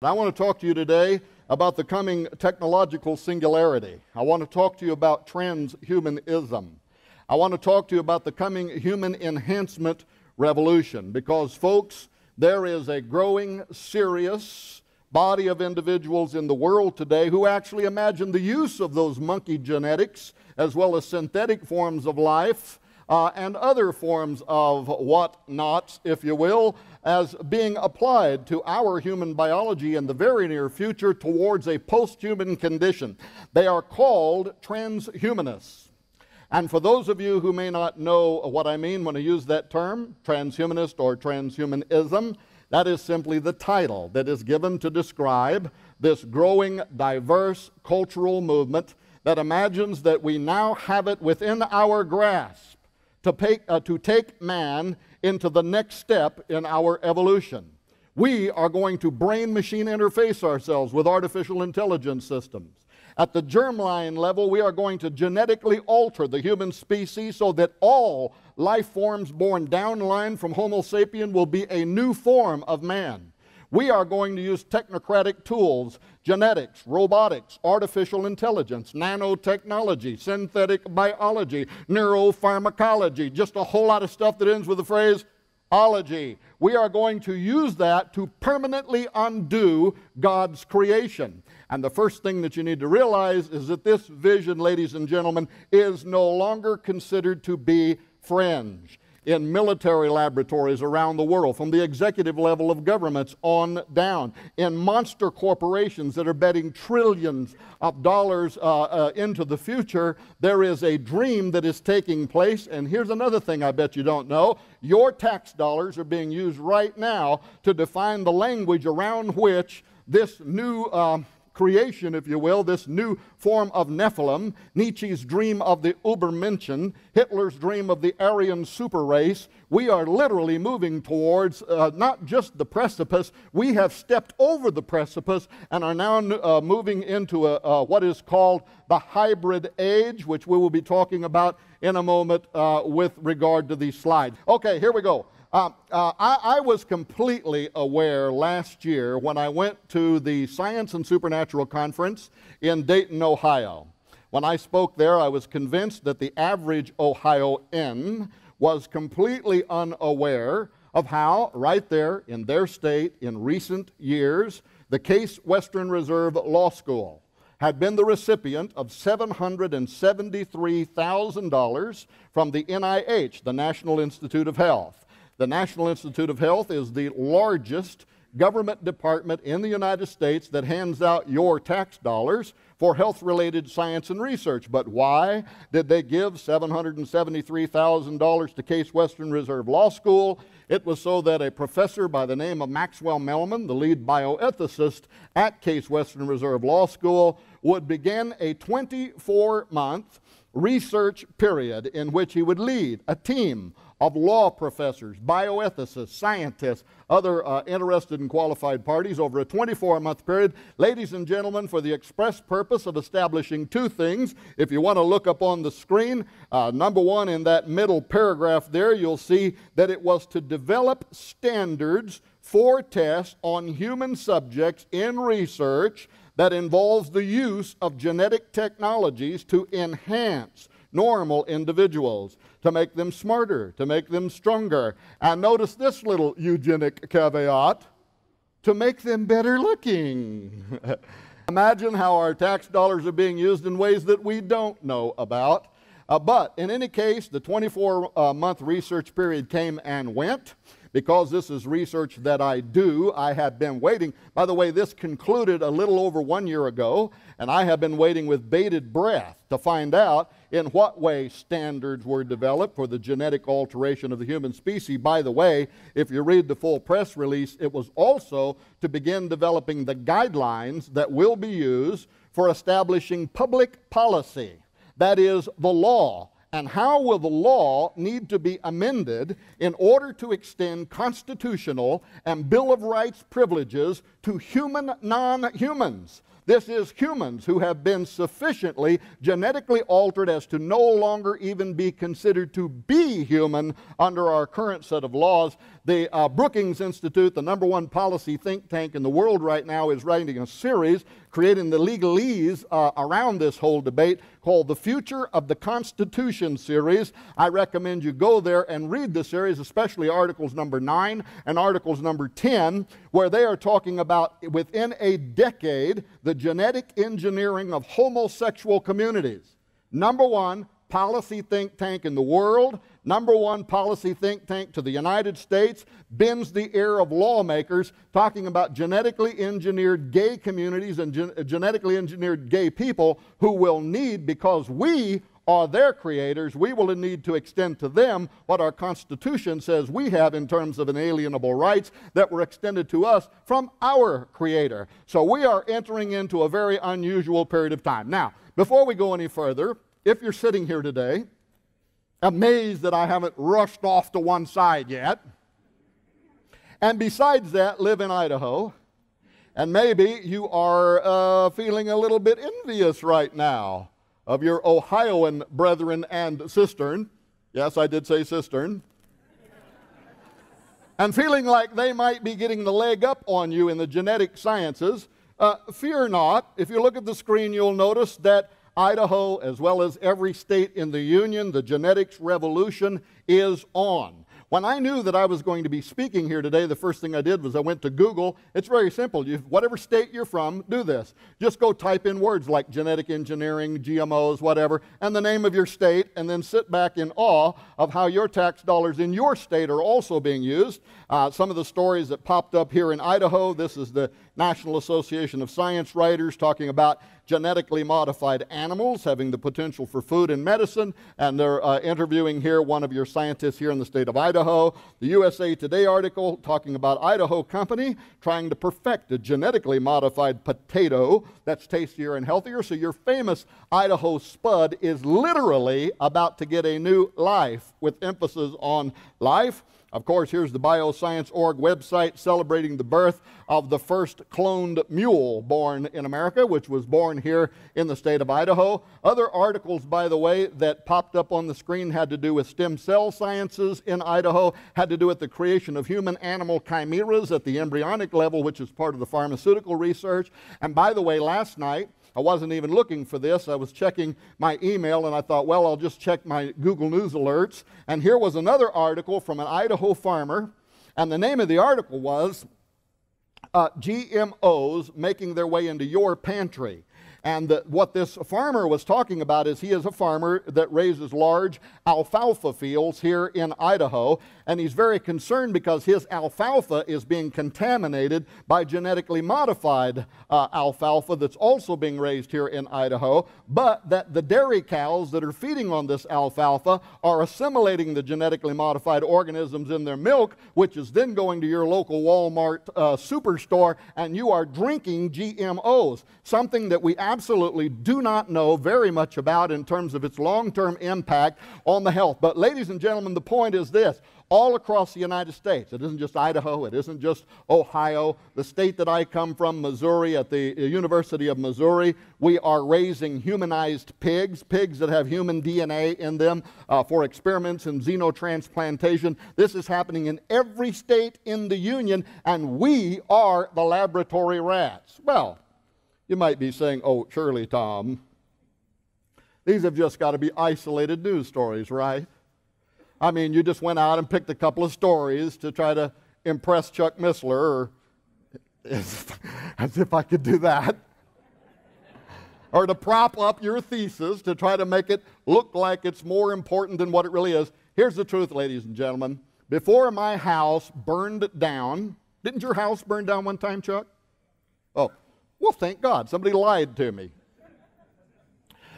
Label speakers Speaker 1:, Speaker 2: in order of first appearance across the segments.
Speaker 1: I want to talk to you today about the coming technological singularity. I want to talk to you about transhumanism. I want to talk to you about the coming human enhancement revolution, because, folks, there is a growing, serious body of individuals in the world today who actually imagine the use of those monkey genetics as well as synthetic forms of life and other forms of whatnots, if you will, as being applied to our human biology in the very near future towards a post-human condition. They are called transhumanists. And for those of you who may not know what I mean when I use that term, transhumanist or transhumanism, that is simply the title that is given to describe this growing, diverse cultural movement that imagines that we now have it within our grasp to take man into the next step in our evolution. We are going to brain-machine interface ourselves with artificial intelligence systems. At the germline level, we are going to genetically alter the human species so that all life forms born downline from Homo sapien will be a new form of man. We are going to use technocratic tools, genetics, robotics, artificial intelligence, nanotechnology, synthetic biology, neuropharmacology, just a whole lot of stuff that ends with the phrase ology. We are going to use that to permanently undo God's creation. And the first thing that you need to realize is that this vision, ladies and gentlemen, is no longer considered to be fringe. In military laboratories around the world, from the executive level of governments on down, in monster corporations that are betting trillions of dollars into the future, there is a dream that is taking place. And here's another thing I bet you don't know. Your tax dollars are being used right now to define the language around which this new creation, if you will, this new form of Nephilim, Nietzsche's dream of the Übermenschen, Hitler's dream of the Aryan super race, we are literally moving towards not just the precipice, we have stepped over the precipice and are now moving into what is called the hybrid age, which we will be talking about in a moment with regard to these slides. Okay, here we go. I was completely aware last year when I went to the Science and Supernatural Conference in Dayton, Ohio. When I spoke there, I was convinced that the average Ohioan was completely unaware of how, right there in their state in recent years, the Case Western Reserve Law School had been the recipient of $773,000 from the NIH, the National Institute of Health. The National Institute of Health is the largest government department in the United States that hands out your tax dollars for health-related science and research. But why did they give $773,000 to Case Western Reserve Law School? It was so that a professor by the name of Maxwell Melman, the lead bioethicist at Case Western Reserve Law School, would begin a 24-month research period in which he would lead a team of law professors, bioethicists, scientists, other interested and qualified parties over a 24-month period, ladies and gentlemen, for the express purpose of establishing two things. If you want to look up on the screen, number one, in that middle paragraph there, you'll see that it was to develop standards for tests on human subjects in research that involves the use of genetic technologies to enhance normal individuals, to make them smarter, to make them stronger. And notice this little eugenic caveat, to make them better looking. Imagine how our tax dollars are being used in ways that we don't know about. But in any case, the 24-month research period came and went. Because this is research that I do, I have been waiting. By the way, this concluded a little over 1 year ago, and I have been waiting with bated breath to find out in what way standards were developed for the genetic alteration of the human species. By the way, if you read the full press release, it was also to begin developing the guidelines that will be used for establishing public policy, that is, the law. And how will the law need to be amended in order to extend constitutional and Bill of Rights privileges to human non-humans? This is humans who have been sufficiently genetically altered as to no longer even be considered to be human under our current set of laws. The Brookings Institute, the #1 policy think tank in the world right now, is writing a series creating the legalese around this whole debate called the Future of the Constitution series. I recommend you go there and read the series, especially articles number 9 and articles number 10, where they are talking about, within a decade, the genetic engineering of homosexual communities. #1 policy think tank in the world, #1 policy think tank to the United States, bends the ear of lawmakers, talking about genetically engineered gay communities and genetically engineered gay people who will need, because we are their creators, we will need to extend to them what our Constitution says we have in terms of inalienable rights that were extended to us from our Creator. So we are entering into a very unusual period of time. Now, before we go any further, if you're sitting here today, amazed that I haven't rushed off to one side yet, and besides that, live in Idaho, and maybe you are feeling a little bit envious right now of your Ohioan brethren and cistern. Yes, I did say cistern. And feeling like they might be getting the leg up on you in the genetic sciences, fear not. If you look at the screen, you'll notice that Idaho, as well as every state in the Union, the genetics revolution is on. When I knew that I was going to be speaking here today, the first thing I did was I went to Google. It's very simple. Whatever state you're from, do this. Just go type in words like genetic engineering, GMOs, whatever, and the name of your state, and then sit back in awe of how your tax dollars in your state are also being used. Some of the stories that popped up here in Idaho, this is the National Association of Science Writers talking about genetically modified animals having the potential for food and medicine, and they're interviewing here one of your scientists here in the state of Idaho. The USA Today article talking about Idaho company trying to perfect a genetically modified potato that's tastier and healthier. So your famous Idaho spud is literally about to get a new life, with emphasis on life. Of course, here's the Bioscience.org website celebrating the birth of the first cloned mule born in America, which was born here in the state of Idaho. Other articles, by the way, that popped up on the screen had to do with stem cell sciences in Idaho, had to do with the creation of human-animal chimeras at the embryonic level, which is part of the pharmaceutical research. And by the way, last night, I wasn't even looking for this. I was checking my email, and I thought, well, I'll just check my Google News alerts. And here was another article from an Idaho farmer, and the name of the article was GMOs Making Their Way into Your Pantry. And what this farmer was talking about is he is a farmer that raises large alfalfa fields here in Idaho, and he's very concerned because his alfalfa is being contaminated by genetically modified alfalfa that's also being raised here in Idaho, but that the dairy cows that are feeding on this alfalfa are assimilating the genetically modified organisms in their milk, which is then going to your local Walmart superstore, and you are drinking GMOs, something that we absolutely do not know very much about in terms of its long-term impact on the health. But ladies and gentlemen, the point is this. All across the United States, it isn't just Idaho, it isn't just Ohio, the state that I come from, Missouri, at the University of Missouri, we are raising humanized pigs, pigs that have human DNA in them for experiments in xenotransplantation. This is happening in every state in the Union, and we are the laboratory rats. Well, you might be saying, oh, surely, Tom, these have just got to be isolated news stories, right? I mean, you just went out and picked a couple of stories to try to impress Chuck Missler, or as if I could do that, or to prop up your thesis to try to make it look like it's more important than what it really is. Here's the truth, ladies and gentlemen. Before my house burned down, didn't your house burn down one time, Chuck? Oh, well, thank God. Somebody lied to me.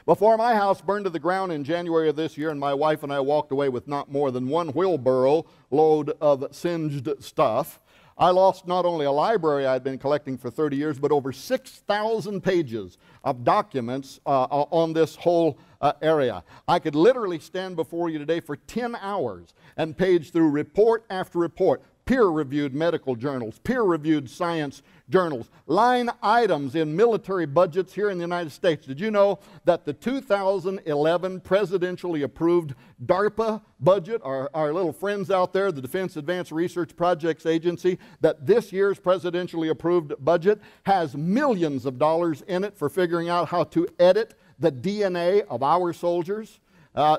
Speaker 1: Before my house burned to the ground in January of this year, and my wife and I walked away with not more than one wheelbarrow load of singed stuff, I lost not only a library I'd been collecting for 30 years, but over 6,000 pages of documents on this whole area. I could literally stand before you today for 10 hours and page through report after report, peer-reviewed medical journals, peer-reviewed science journals, line items in military budgets here in the United States. Did you know that the 2011 presidentially approved DARPA budget, our little friends out there, the Defense Advanced Research Projects Agency, that this year's presidentially approved budget has millions of dollars in it for figuring out how to edit the DNA of our soldiers?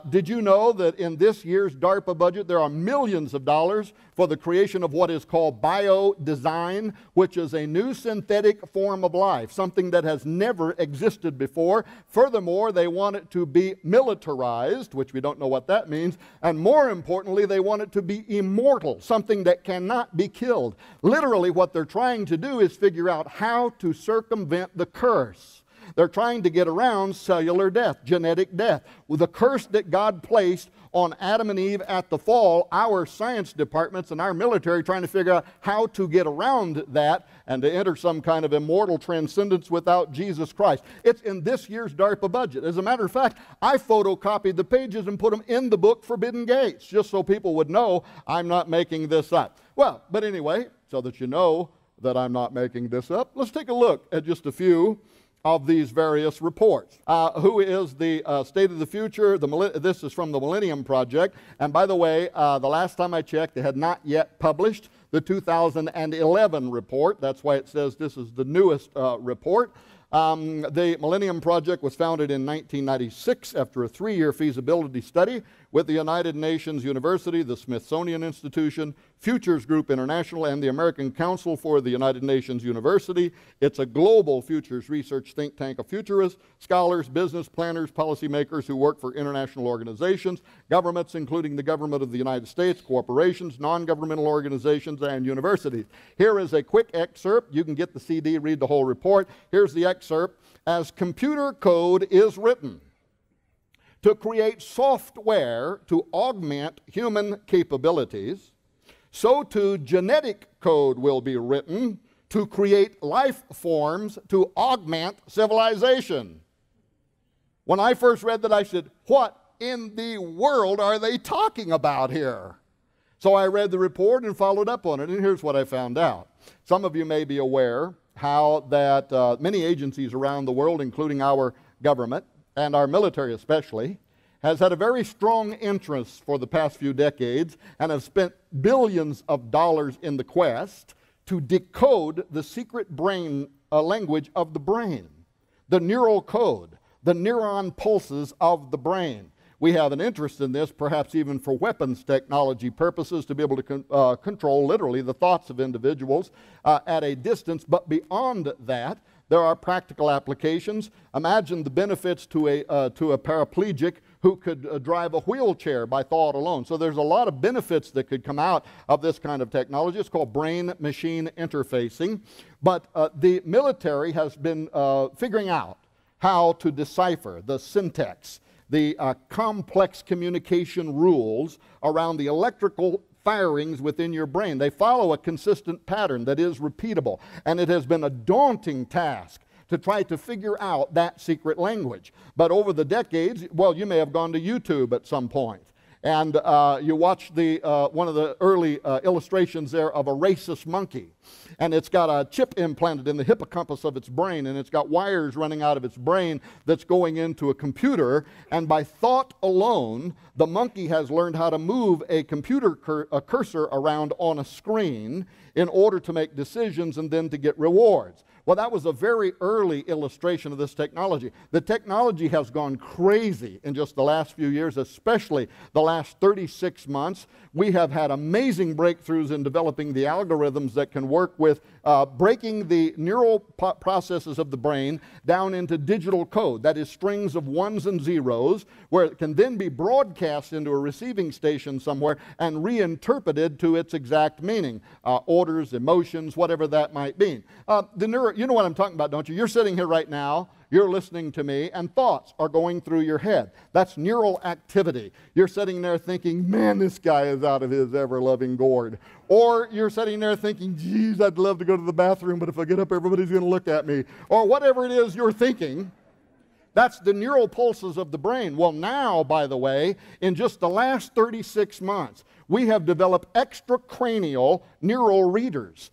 Speaker 1: Did you know that in this year's DARPA budget there are millions of dollars for the creation of what is called biodesign, which is a new synthetic form of life, something that has never existed before. Furthermore, they want it to be militarized, which we don't know what that means, and more importantly, they want it to be immortal, something that cannot be killed. Literally, what they're trying to do is figure out how to circumvent the curse. They're trying to get around cellular death, genetic death. With the curse that God placed on Adam and Eve at the fall, our science departments and our military trying to figure out how to get around that and to enter some kind of immortal transcendence without Jesus Christ. It's in this year's DARPA budget. As a matter of fact, I photocopied the pages and put them in the book Forbidden Gates, just so people would know I'm not making this up. Well, but anyway, so that you know that I'm not making this up, let's take a look at just a few of these various reports. Who is the State of the Future? This is from the Millennium Project. And by the way, the last time I checked, they had not yet published the 2011 report. That's why it says this is the newest report. The Millennium Project was founded in 1996 after a 3-year feasibility study with the United Nations University, the Smithsonian Institution, Futures Group International, and the American Council for the United Nations University. It's a global futures research think tank of futurists, scholars, business planners, policymakers who work for international organizations, governments including the government of the United States, corporations, non-governmental organizations, and universities. Here is a quick excerpt. You can get the CD, read the whole report. Here's the excerpt. As computer code is written to create software to augment human capabilities, so too genetic code will be written to create life forms to augment civilization. When I first read that, I said, what in the world are they talking about here? So I read the report and followed up on it, and here's what I found out. Some of you may be aware how that many agencies around the world, including our government, and our military especially, has had a very strong interest for the past few decades and have spent billions of dollars in the quest to decode the secret brain language of the brain, the neural code, the neuron pulses of the brain. We have an interest in this, perhaps even for weapons technology purposes, to be able to control literally the thoughts of individuals at a distance. But beyond that, there are practical applications. Imagine the benefits to a paraplegic who could drive a wheelchair by thought alone. So there's a lot of benefits that could come out of this kind of technology. It's called brain-machine interfacing. But the military has been figuring out how to decipher the syntax, the complex communication rules around the electrical firings within your brain. They follow a consistent pattern that is repeatable, and it has been a daunting task to try to figure out that secret language. But over the decades, well, you may have gone to YouTube at some point, and you watched one of the early illustrations there of a rhesus monkey. And it's got a chip implanted in the hippocampus of its brain, and it's got wires running out of its brain that's going into a computer. And by thought alone, the monkey has learned how to move a computer cursor around on a screen in order to make decisions and then to get rewards. Well, that was a very early illustration of this technology. The technology has gone crazy in just the last few years, especially the last 36 months. We have had amazing breakthroughs in developing the algorithms that can work with breaking the neural processes of the brain down into digital code, that is strings of ones and zeros, where it can then be broadcast into a receiving station somewhere and reinterpreted to its exact meaning, orders, emotions, whatever that might mean. You know what I'm talking about, don't you? You're sitting here right now, you're listening to me, and thoughts are going through your head. That's neural activity. You're sitting there thinking, man, this guy is out of his ever-loving gourd. Or you're sitting there thinking, geez, I'd love to go to the bathroom, but if I get up, everybody's going to look at me. Or whatever it is you're thinking, that's the neural pulses of the brain. Well, now, by the way, in just the last 36 months, We have developed extracranial neural readers.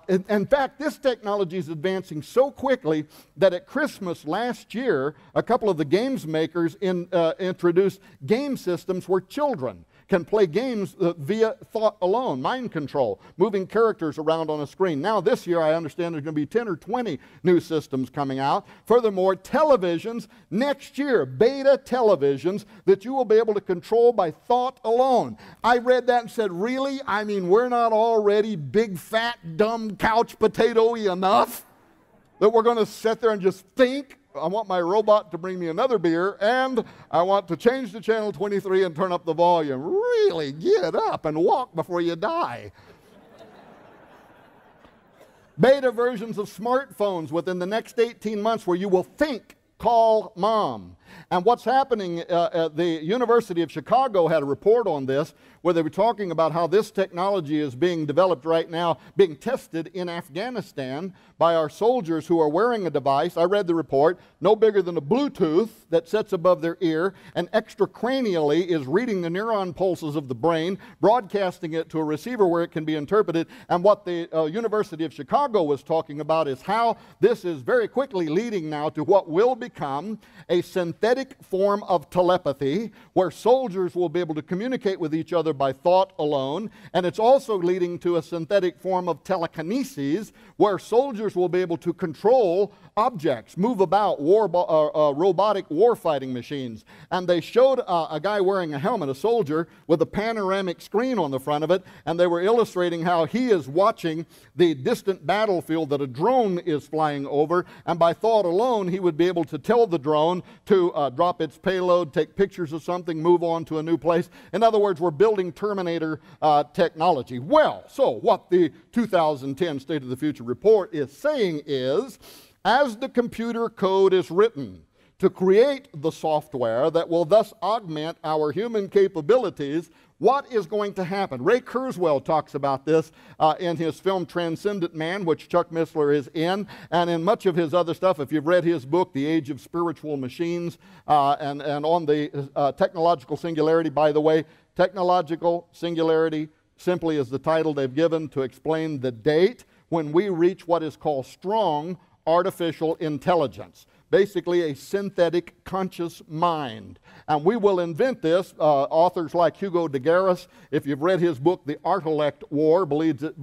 Speaker 1: In fact, this technology is advancing so quickly that at Christmas last year, a couple of the games makers introduced game systems where children can play games via thought alone, mind control, moving characters around on a screen. Now this year, I understand there's going to be 10 or 20 new systems coming out. Furthermore, televisions, next year, beta televisions that you will be able to control by thought alone. I read that and said, really? I mean, we're not already big, fat, dumb, couch potato-y enough that we're going to sit there and just think? I want my robot to bring me another beer, and I want to change to channel 23 and turn up the volume. Really, get up and walk before you die. Beta versions of smartphones within the next 18 months where you will think, call mom. And what's happening, the University of Chicago had a report on this where they were talking about how this technology is being developed right now, being tested in Afghanistan by our soldiers who are wearing a device. I read the report, no bigger than a Bluetooth that sits above their ear and extracranially is reading the neuron pulses of the brain, broadcasting it to a receiver where it can be interpreted. And what the University of Chicago was talking about is how this is very quickly leading now to what will become a synthetic form of telepathy where soldiers will be able to communicate with each other by thought alone, and it's also leading to a synthetic form of telekinesis where soldiers will be able to control objects, move about, robotic warfighting machines. And they showed a guy wearing a helmet, a soldier, with a panoramic screen on the front of it, and they were illustrating how he is watching the distant battlefield that a drone is flying over, and by thought alone he would be able to tell the drone to drop its payload, take pictures of something, move on to a new place. In other words, we're building Terminator technology. Well, so what the 2010 State of the Future report is saying is, as the computer code is written to create the software that will thus augment our human capabilities, what is going to happen? Ray Kurzweil talks about this in his film Transcendent Man, which Chuck Missler is in, and in much of his other stuff. If you've read his book, The Age of Spiritual Machines, and on the technological singularity, by the way, technological singularity simply is the title they've given to explain the date when we reach what is called strong artificial intelligence. Basically a synthetic conscious mind. And we will invent this. Authors like Hugo de Garis, if you've read his book, The Artellect War, believes it,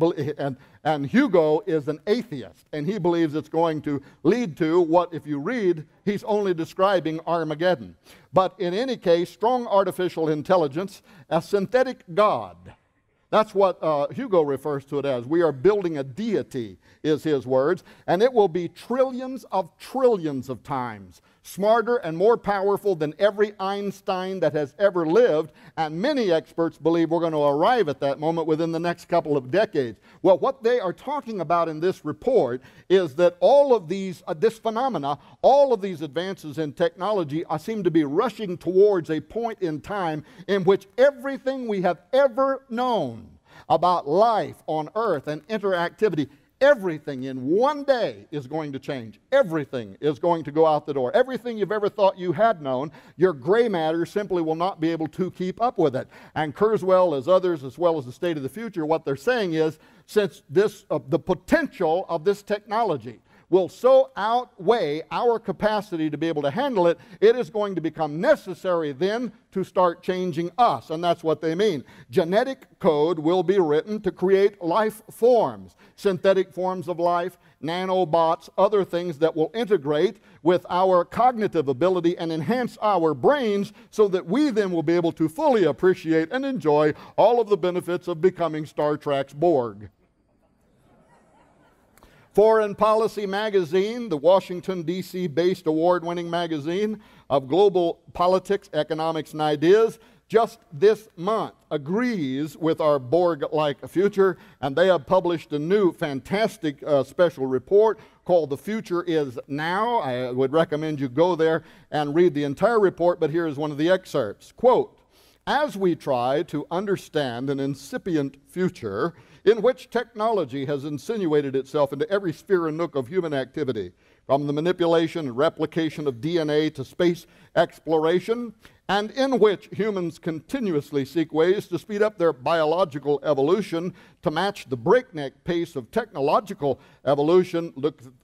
Speaker 1: and Hugo is an atheist, and he believes it's going to lead to what, if you read, he's only describing Armageddon. But in any case, strong artificial intelligence, a synthetic God. That's what Hugo refers to it as. We are building a deity, is his words, and it will be trillions of times smarter and more powerful than every Einstein that has ever lived, and many experts believe we're going to arrive at that moment within the next couple of decades. Well, what they are talking about in this report is that all of these, this phenomena, all of these advances in technology seem to be rushing towards a point in time in which everything we have ever known about life on earth and interactivity, everything in one day is going to change. Everything is going to go out the door. Everything you've ever thought you had known, your gray matter simply will not be able to keep up with it. And Kurzweil, as others, as well as the State of the Future, what they're saying is, since this, the potential of this technology will so outweigh our capacity to be able to handle it, it is going to become necessary then to start changing us. And that's what they mean. Genetic code will be written to create life forms, synthetic forms of life, nanobots, other things that will integrate with our cognitive ability and enhance our brains so that we then will be able to fully appreciate and enjoy all of the benefits of becoming Star Trek's Borg. Foreign Policy magazine, the Washington, D.C. based award-winning magazine of global politics, economics, and ideas, just this month agrees with our Borg-like future, and they have published a new fantastic special report called The Future Is Now. I would recommend you go there and read the entire report, but here is one of the excerpts. Quote, "As we try to understand an incipient future in which technology has insinuated itself into every sphere and nook of human activity, from the manipulation and replication of DNA to space exploration, and in which humans continuously seek ways to speed up their biological evolution to match the breakneck pace of technological evolution.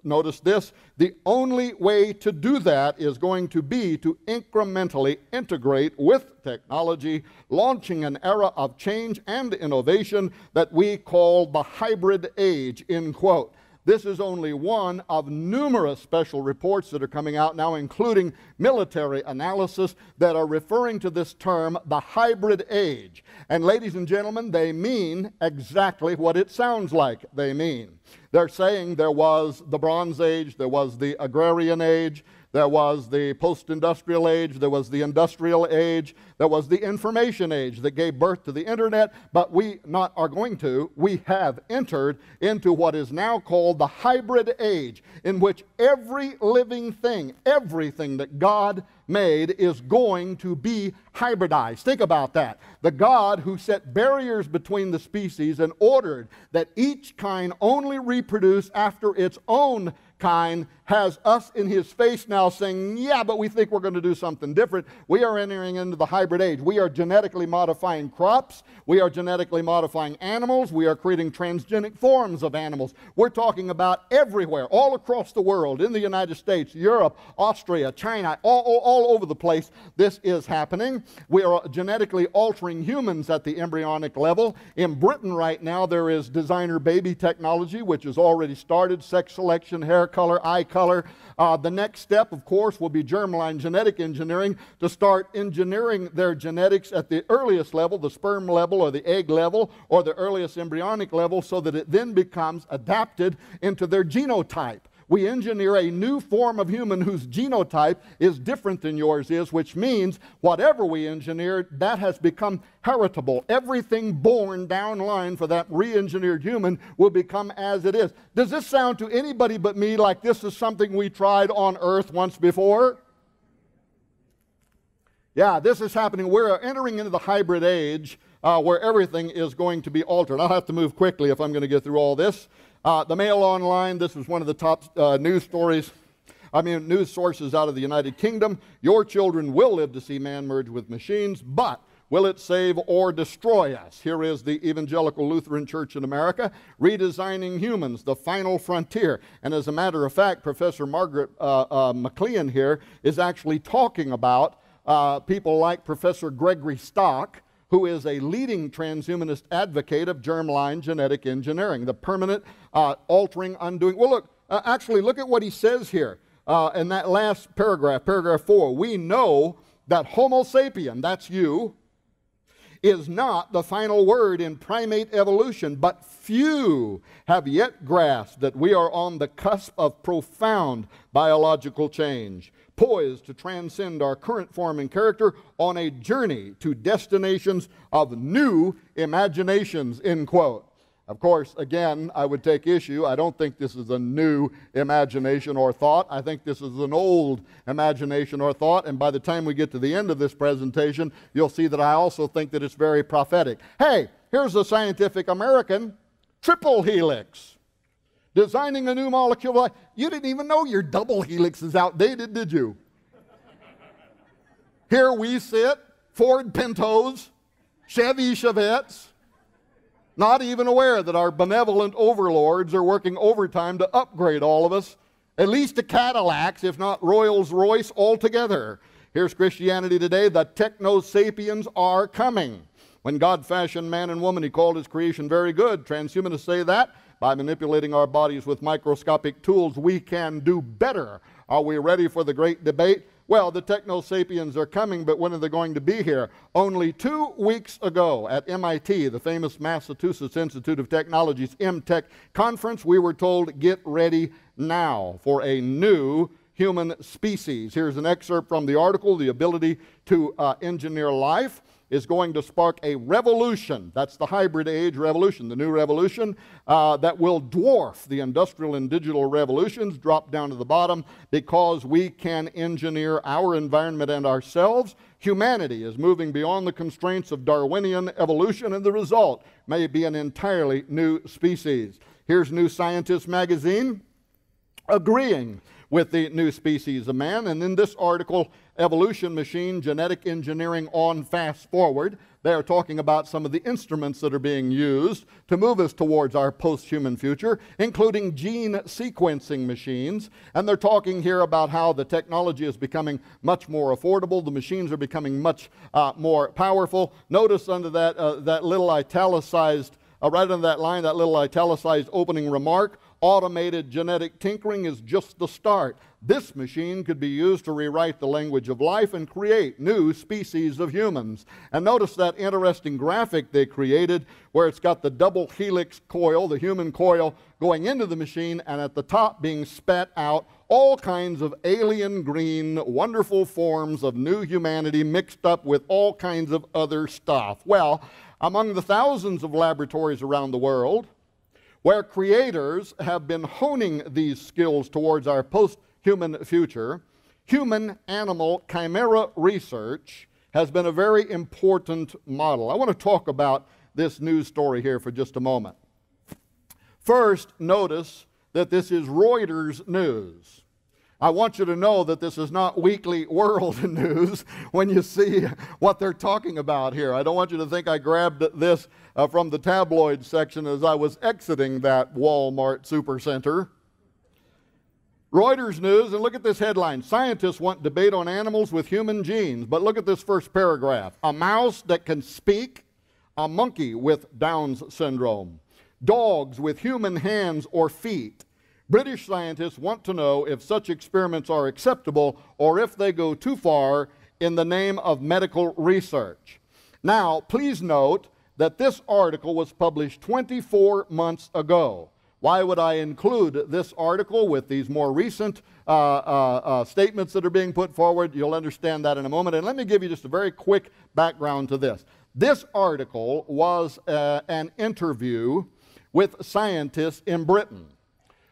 Speaker 1: Notice this: the only way to do that is going to be to incrementally integrate with technology, launching an era of change and innovation that we call the hybrid age, end quote. This is only one of numerous special reports that are coming out now, including military analysis, that are referring to this term, the hybrid age. And ladies and gentlemen, they mean exactly what it sounds like they mean. They're saying there was the Bronze Age, there was the Agrarian Age, there was the post-industrial age, there was the industrial age, there was the information age that gave birth to the internet, but we have entered into what is now called the hybrid age, in which every living thing, everything that God made is going to be hybridized. Think about that. The God who set barriers between the species and ordered that each kind only reproduce after its own kind has us in his face now saying, yeah, but we think we're going to do something different. We are entering into the hybrid age. We are genetically modifying crops. We are genetically modifying animals. We are creating transgenic forms of animals. We're talking about everywhere, all across the world, in the United States, Europe, Austria, China, all over the place. This is happening. We are genetically altering humans at the embryonic level. In Britain right now, there is designer baby technology, which has already started, sex selection, hair color, eye color. The next step, of course, will be germline genetic engineering, to start engineering their genetics at the earliest level, the sperm level or the egg level or the earliest embryonic level, so that it then becomes adapted into their genotype. We engineer a new form of human whose genotype is different than yours is, which means whatever we engineered, that has become heritable. Everything born down line for that re-engineered human will become as it is. Does this sound to anybody but me like this is something we tried on earth once before? Yeah, this is happening. We're entering into the hybrid age where everything is going to be altered. I'll have to move quickly if I'm going to get through all this. The Mail Online, this was one of the top news sources out of the United Kingdom. Your children will live to see man merge with machines, but will it save or destroy us? Here is the Evangelical Lutheran Church in America, Redesigning Humans, the Final Frontier. And as a matter of fact, Professor Margaret McLean here is actually talking about people like Professor Gregory Stock, who is a leading transhumanist advocate of germline genetic engineering, the permanent altering, undoing. Well, look, actually, look at what he says here in that last paragraph, paragraph 4. We know that Homo sapien, that's you, is not the final word in primate evolution, but few have yet grasped that we are on the cusp of profound biological change, poised to transcend our current form and character on a journey to destinations of new imaginations, end quote. Of course, again, I would take issue. I don't think this is a new imagination or thought. I think this is an old imagination or thought, and by the time we get to the end of this presentation, you'll see that I also think that it's very prophetic. Hey, here's a Scientific American, triple helix, designing a new molecule. You didn't even know your double helix is outdated, did you? Here we sit, Ford Pintos, Chevy Chevettes, not even aware that our benevolent overlords are working overtime to upgrade all of us, at least to Cadillacs, if not Rolls-Royce altogether. Here's Christianity Today. The techno-sapiens are coming. When God fashioned man and woman, he called his creation very good. Transhumanists say that by manipulating our bodies with microscopic tools, we can do better. Are we ready for the great debate? Well, the techno-sapiens are coming, but when are they going to be here? Only 2 weeks ago at MIT, the famous Massachusetts Institute of Technology's MTech conference, we were told, get ready now for a new human species. Here's an excerpt from the article. The ability to engineer life is going to spark a revolution. That's the hybrid age revolution, the new revolution that will dwarf the industrial and digital revolutions, drop down to the bottom, because we can engineer our environment and ourselves. Humanity is moving beyond the constraints of Darwinian evolution, and the result may be an entirely new species. Here's New Scientist magazine agreeing with the new species of man. And in this article, evolution machine, genetic engineering on fast forward. They are talking about some of the instruments that are being used to move us towards our post-human future, including gene sequencing machines. And they're talking here about how the technology is becoming much more affordable. The machines are becoming much more powerful. Notice under that little italicized, right under that line, that little italicized opening remark, automated genetic tinkering is just the start. This machine could be used to rewrite the language of life and create new species of humans. And notice that interesting graphic they created where it's got the double helix coil, the human coil, going into the machine, and at the top being spat out all kinds of alien green, wonderful forms of new humanity mixed up with all kinds of other stuff. Well, among the thousands of laboratories around the world where creators have been honing these skills towards our post-human future, human-animal chimera research has been a very important model. I want to talk about this news story here for just a moment. First, notice that this is Reuters news. I want you to know that this is not Weekly World News when you see what they're talking about here. I don't want you to think I grabbed this from the tabloid section as I was exiting that Walmart supercenter. Reuters News, and look at this headline. Scientists want debate on animals with human genes. But look at this first paragraph. A mouse that can speak, a monkey with Down's syndrome, dogs with human hands or feet. British scientists want to know if such experiments are acceptable or if they go too far in the name of medical research. Now, please note that this article was published 24 months ago. Why would I include this article with these more recent statements that are being put forward? You'll understand that in a moment. And let me give you just a very quick background to this. This article was an interview with scientists in Britain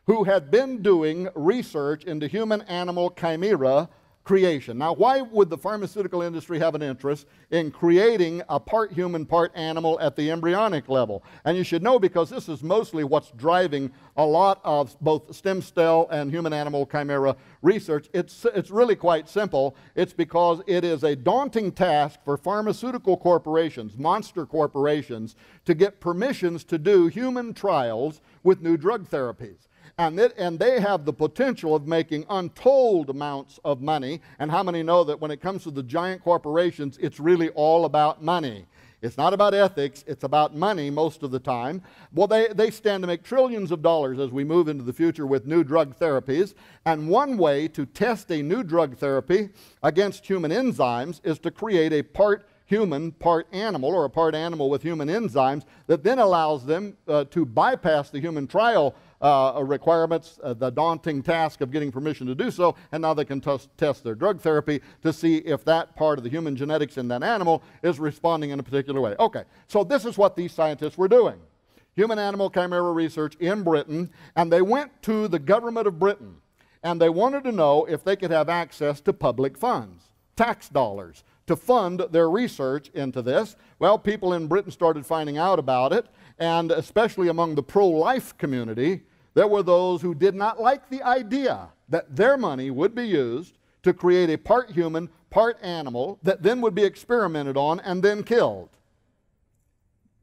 Speaker 1: who had been doing research into human-animal chimera creation. Now, why would the pharmaceutical industry have an interest in creating a part human, part animal at the embryonic level? And you should know, because this is mostly what's driving a lot of both stem cell and human-animal chimera research. It's really quite simple. It's because it is a daunting task for pharmaceutical corporations, monster corporations, to get permissions to do human trials with new drug therapies. And they have the potential of making untold amounts of money. And how many know that when it comes to the giant corporations, it's really all about money? It's not about ethics, it's about money most of the time. Well, they stand to make trillions of dollars as we move into the future with new drug therapies. And one way to test a new drug therapy against human enzymes is to create a part human, part animal, or a part animal with human enzymes that then allows them to bypass the human trial requirements, the daunting task of getting permission to do so, and now they can test their drug therapy to see if that part of the human genetics in that animal is responding in a particular way. Okay, so this is what these scientists were doing. Human-animal chimera research in Britain, and they went to the government of Britain, and they wanted to know if they could have access to public funds, tax dollars, to fund their research into this. Well, people in Britain started finding out about it, and especially among the pro-life community, there were those who did not like the idea that their money would be used to create a part human, part animal that then would be experimented on and then killed.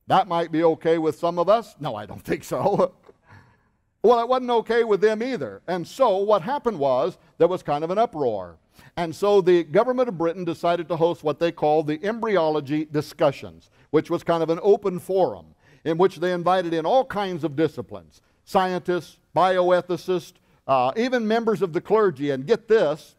Speaker 1: That might be okay with some of us. No, I don't think so. Well, it wasn't okay with them either. And so what happened was there was kind of an uproar. And so the government of Britain decided to host what they called the embryology discussions, which was kind of an open forum in which they invited in all kinds of disciplines, scientists, bioethicists, even members of the clergy. And get this,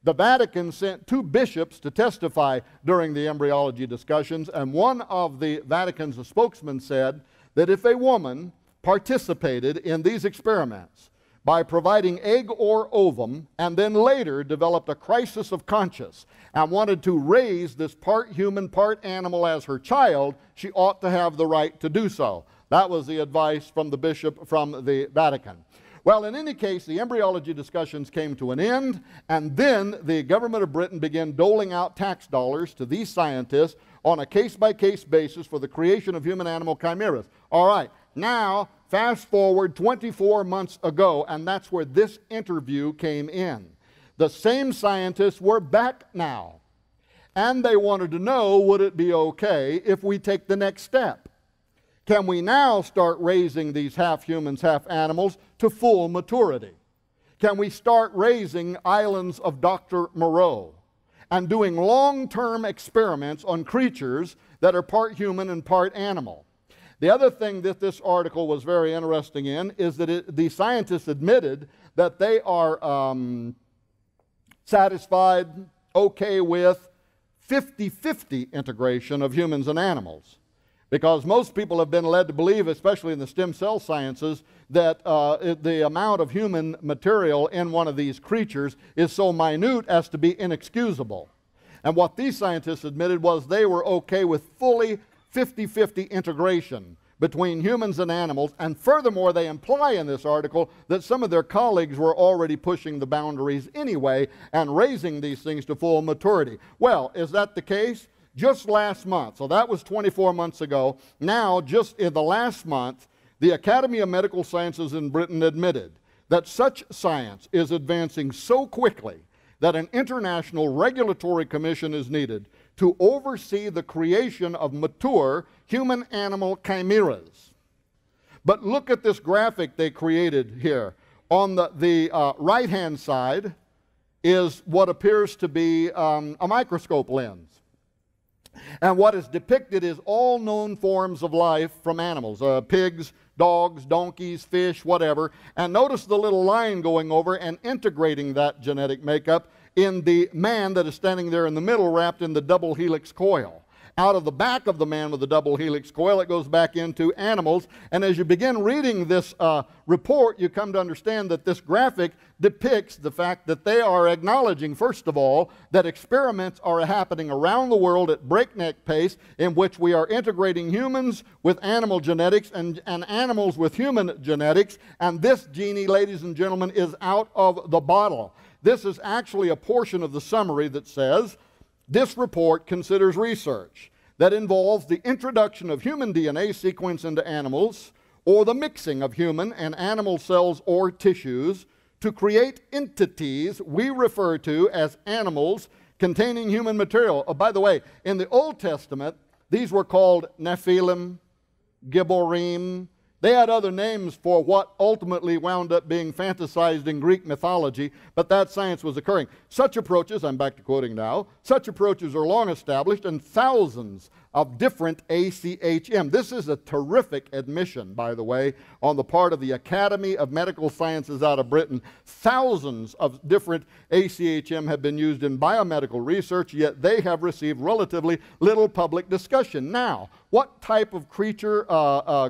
Speaker 1: the Vatican sent 2 bishops to testify during the embryology discussions, and one of the Vatican's spokesmen said that if a woman participated in these experiments by providing egg or ovum and then later developed a crisis of conscience and wanted to raise this part human, part animal as her child, she ought to have the right to do so. That was the advice from the bishop from the Vatican. Well, in any case, the embryology discussions came to an end, and then the government of Britain began doling out tax dollars to these scientists on a case-by-case basis for the creation of human-animal chimeras. All right, now fast forward 24 months ago, and that's where this interview came in. The same scientists were back now. And they wanted to know, would it be okay if we take the next step? Can we now start raising these half humans, half animals to full maturity? Can we start raising islands of Dr. Moreau and doing long-term experiments on creatures that are part human and part animal? The other thing that this article was very interesting in is that the scientists admitted that they are satisfied, okay with 50-50 integration of humans and animals. Because most people have been led to believe, especially in the stem cell sciences, that the amount of human material in one of these creatures is so minute as to be inexcusable. And what these scientists admitted was they were okay with fully 50-50 integration between humans and animals, and furthermore they imply in this article that some of their colleagues were already pushing the boundaries anyway and raising these things to full maturity. Well, is that the case? Just last month, so that was 24 months ago, now just in the last month, the Academy of Medical Sciences in Britain admitted that such science is advancing so quickly that an international regulatory commission is needed to oversee the creation of mature human-animal chimeras. But look at this graphic they created here. On the right-hand side is what appears to be a microscope lens. And what is depicted is all known forms of life from animals, pigs, dogs, donkeys, fish, whatever. And notice the little line going over and integrating that genetic makeup in the man that is standing there in the middle, wrapped in the double helix coil. Out of the back of the man with the double helix coil, it goes back into animals. And as you begin reading this report, you come to understand that this graphic depicts the fact that they are acknowledging, first of all, that experiments are happening around the world at breakneck pace in which we are integrating humans with animal genetics and animals with human genetics. And this genie, ladies and gentlemen, is out of the bottle. This is actually a portion of the summary that says, this report considers research that involves the introduction of human DNA sequence into animals or the mixing of human and animal cells or tissues to create entities we refer to as animals containing human material. Oh, by the way, in the Old Testament, these were called Nephilim, Gibborim. They had other names for what ultimately wound up being fantasized in Greek mythology, but that science was occurring. Such approaches, I'm back to quoting now, such approaches are long established and thousands of different ACHM. This is a terrific admission, by the way, on the part of the Academy of Medical Sciences out of Britain. Thousands of different ACHM have been used in biomedical research, yet they have received relatively little public discussion. Now, what type of creature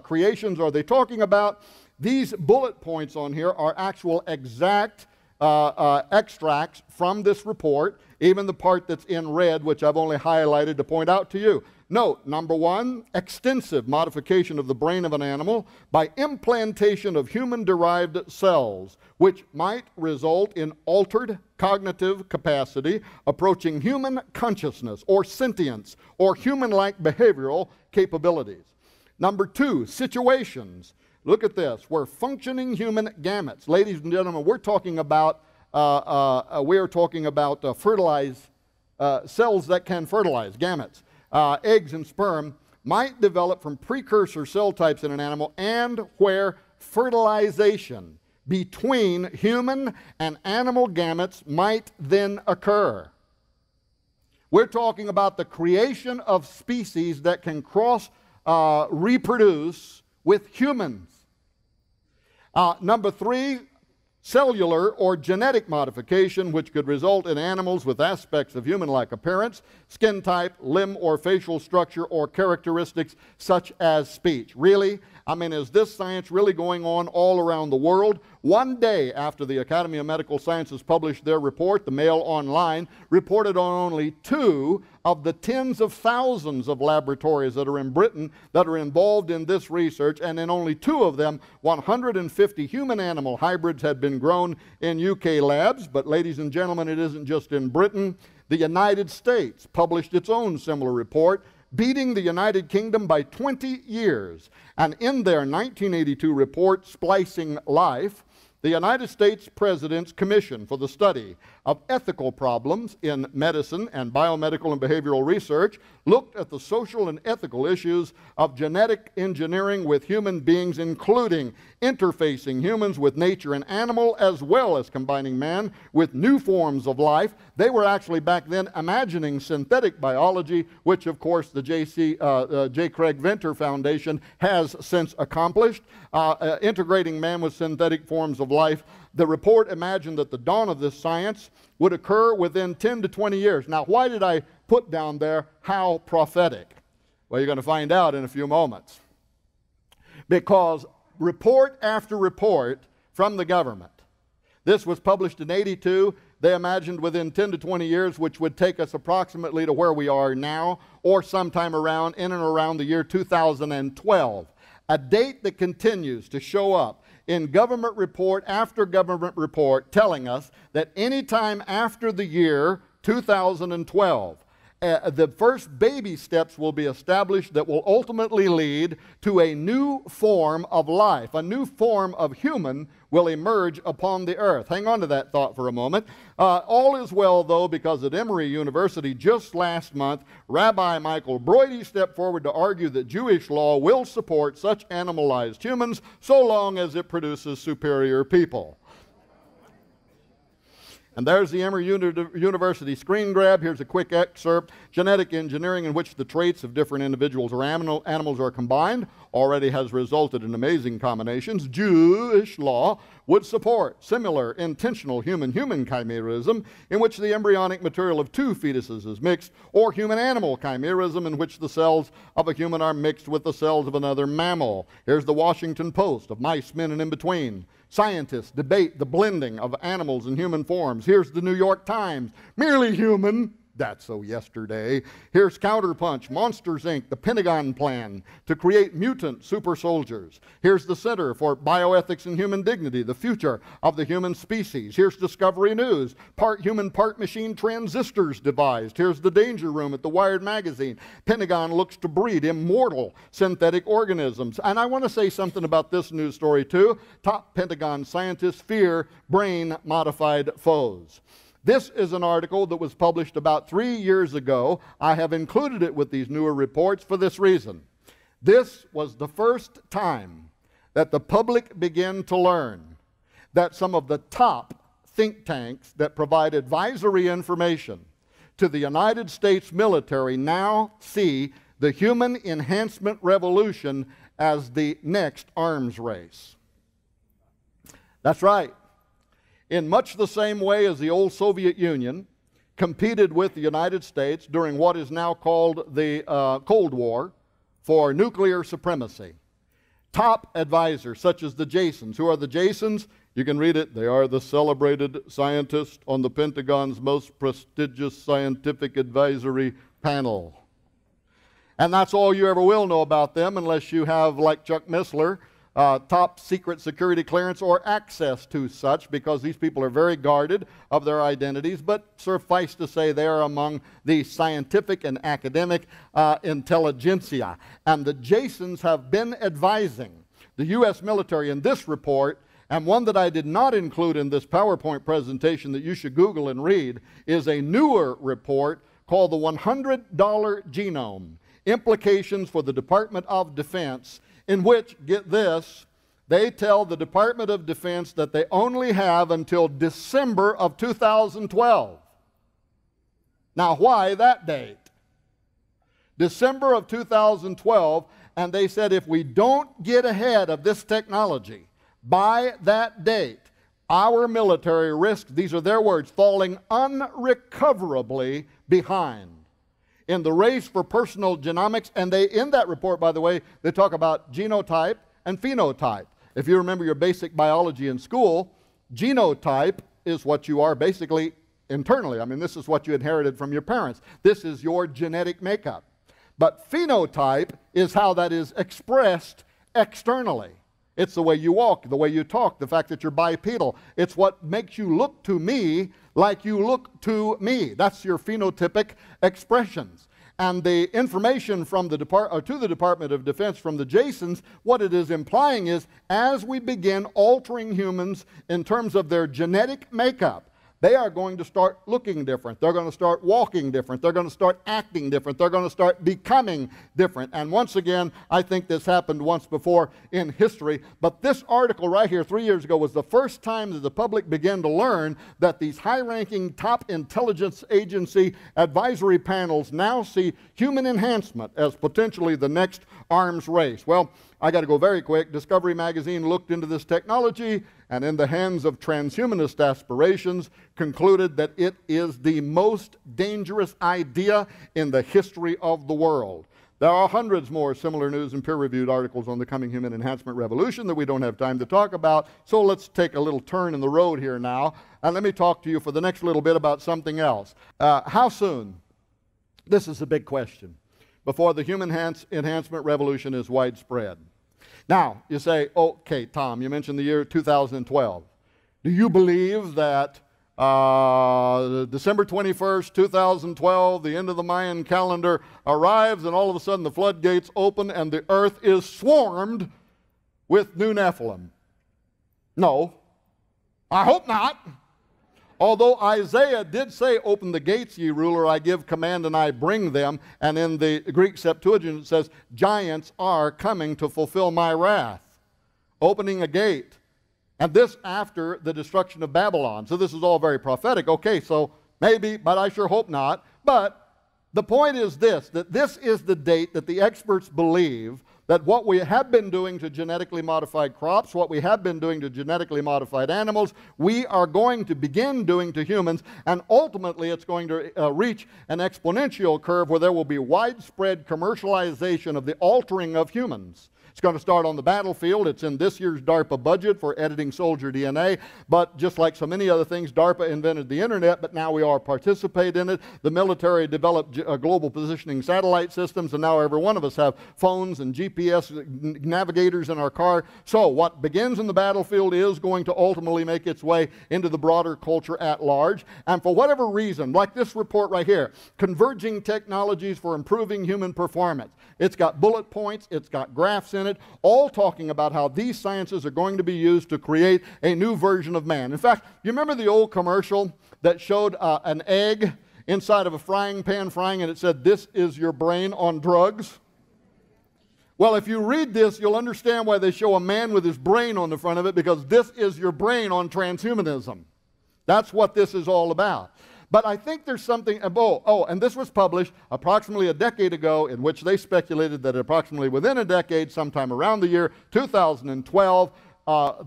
Speaker 1: creations are they talking about? These bullet points on here are actual exact extracts from this report, even the part that's in red, which I've only highlighted to point out to you. Note, number one, extensive modification of the brain of an animal by implantation of human-derived cells, which might result in altered cognitive capacity approaching human consciousness or sentience or human-like behavioral capabilities. Number two, situations. Look at this, where functioning human gametes. Ladies and gentlemen, we're talking about fertilized cells that can fertilize, gametes. Eggs and sperm might develop from precursor cell types in an animal, and where fertilization between human and animal gametes might then occur. We're talking about the creation of species that can reproduce with humans. Number three, cellular or genetic modification, which could result in animals with aspects of human-like appearance, skin type, limb or facial structure, or characteristics such as speech. Really? I mean, is this science really going on all around the world? One day after the Academy of Medical Sciences published their report, the Mail Online reported on only 2 of the tens of thousands of laboratories that are in Britain that are involved in this research, and in only 2 of them, 150 human-animal hybrids had been grown in UK labs. But ladies and gentlemen, it isn't just in Britain. The United States published its own similar report, beating the United Kingdom by 20 years. And in their 1982 report, Splicing Life, The United States President's Commission for the Study of Ethical Problems in Medicine and Biomedical and Behavioral Research looked at the social and ethical issues of genetic engineering with human beings, including interfacing humans with nature and animal, as well as combining man with new forms of life. They were actually back then imagining synthetic biology, which of course the J. Craig Venter Foundation has since accomplished, integrating man with synthetic forms of life. The report imagined that the dawn of this science would occur within 10 to 20 years. Now, why did I put down there how prophetic? Well, you're going to find out in a few moments. Because report after report from the government, this was published in '82, they imagined within 10 to 20 years, which would take us approximately to where we are now, or sometime around in and around the year 2012. A date that continues to show up in government report after government report telling us that anytime after the year 2012, the first baby steps will be established that will ultimately lead to a new form of life. A new form of human will emerge upon the earth. Hang on to that thought for a moment. All is well, though, because at Emory University just last month, Rabbi Michael Broidy stepped forward to argue that Jewish law will support such animalized humans so long as it produces superior people. And there's the Emory University screen grab. Here's a quick excerpt. Genetic engineering in which the traits of different individuals or animals are combined already has resulted in amazing combinations. Jewish law would support similar intentional human-human chimerism in which the embryonic material of two fetuses is mixed, or human-animal chimerism in which the cells of a human are mixed with the cells of another mammal. Here's the Washington Post of mice, men, and in between. Scientists debate the blending of animals and human forms. Here's the New York Times. Merely human. That's so yesterday. Here's Counterpunch, Monsters, Inc., the Pentagon plan to create mutant super soldiers. Here's the Center for Bioethics and Human Dignity, the future of the human species. Here's Discovery News, part human, part machine transistors devised. Here's the Danger Room at the Wired magazine. Pentagon looks to breed immortal synthetic organisms. And I want to say something about this news story too. Top Pentagon scientists fear brain-modified foes. This is an article that was published about 3 years ago. I have included it with these newer reports for this reason. This was the first time that the public began to learn that some of the top think tanks that provide advisory information to the United States military now see the human enhancement revolution as the next arms race. That's right. In much the same way as the old Soviet Union competed with the United States during what is now called the Cold War for nuclear supremacy. Top advisors such as the Jasons. Who are the Jasons? You can read it. They are the celebrated scientists on the Pentagon's most prestigious scientific advisory panel. And that's all you ever will know about them unless you have, like Chuck Missler, top secret security clearance or access to such, because these people are very guarded of their identities, but suffice to say they are among the scientific and academic intelligentsia. And the Jasons have been advising the U.S. military in this report, and one that I did not include in this PowerPoint presentation that you should Google and read is a newer report called the $100 Genome, Implications for the Department of Defense, in which, get this, they tell the Department of Defense that they only have until December of 2012. Now, why that date? December of 2012, and they said if we don't get ahead of this technology by that date, our military risks, these are their words, falling unrecoverably behind in the race for personal genomics. And they, in that report, by the way, they talk about genotype and phenotype. If you remember your basic biology in school, genotype is what you are basically internally. I mean, this is what you inherited from your parents. This is your genetic makeup. But phenotype is how that is expressed externally. It's the way you walk, the way you talk, the fact that you're bipedal. It's what makes you look to me like you look to me. That's your phenotypic expressions. And the information from the to the Department of Defense from the Jasons, what it is implying is, as we begin altering humans in terms of their genetic makeup, they are going to start looking different. They're going to start walking different. They're going to start acting different. They're going to start becoming different. And once again, I think this happened once before in history. But this article right here 3 years ago was the first time that the public began to learn that these high-ranking top intelligence agency advisory panels now see human enhancement as potentially the next arms race. Well, I got to go very quick. Discovery Magazine looked into this technology and, in the hands of transhumanist aspirations, concluded that it is the most dangerous idea in the history of the world. There are hundreds more similar news and peer-reviewed articles on the coming human enhancement revolution that we don't have time to talk about, so let's take a little turn in the road here now, and let me talk to you for the next little bit about something else. How soon? This is a big question. Before the human enhancement revolution is widespread. Now, you say, okay, Tom, you mentioned the year 2012. Do you believe that December 21st, 2012, the end of the Mayan calendar arrives and all of a sudden the floodgates open and the earth is swarmed with new Nephilim? No. I hope not. Although Isaiah did say, open the gates, ye ruler, I give command and I bring them. And in the Greek Septuagint it says, giants are coming to fulfill my wrath. Opening a gate. And this after the destruction of Babylon. So this is all very prophetic. Okay, so maybe, but I sure hope not. But the point is this, that this is the date that the experts believe that what we have been doing to genetically modified crops, what we have been doing to genetically modified animals, we are going to begin doing to humans, and ultimately it's going to reach an exponential curve where there will be widespread commercialization of the altering of humans. It's going to start on the battlefield. It's in this year's DARPA budget for editing soldier DNA. But just like so many other things, DARPA invented the internet, but now we all participate in it. The military developed global positioning satellite systems, and now every one of us have phones and GPS navigators in our car. So what begins in the battlefield is going to ultimately make its way into the broader culture at large. And for whatever reason, like this report right here, converging technologies for improving human performance. It's got bullet points, it's got graphs in it, all talking about how these sciences are going to be used to create a new version of man. In fact, you remember the old commercial that showed an egg inside of a frying pan frying, and it said, "This is your brain on drugs"? Well, if you read this, you'll understand why they show a man with his brain on the front of it, because this is your brain on transhumanism. That's what this is all about. But I think there's something, and this was published approximately a decade ago, in which they speculated that approximately within a decade, sometime around the year 2012,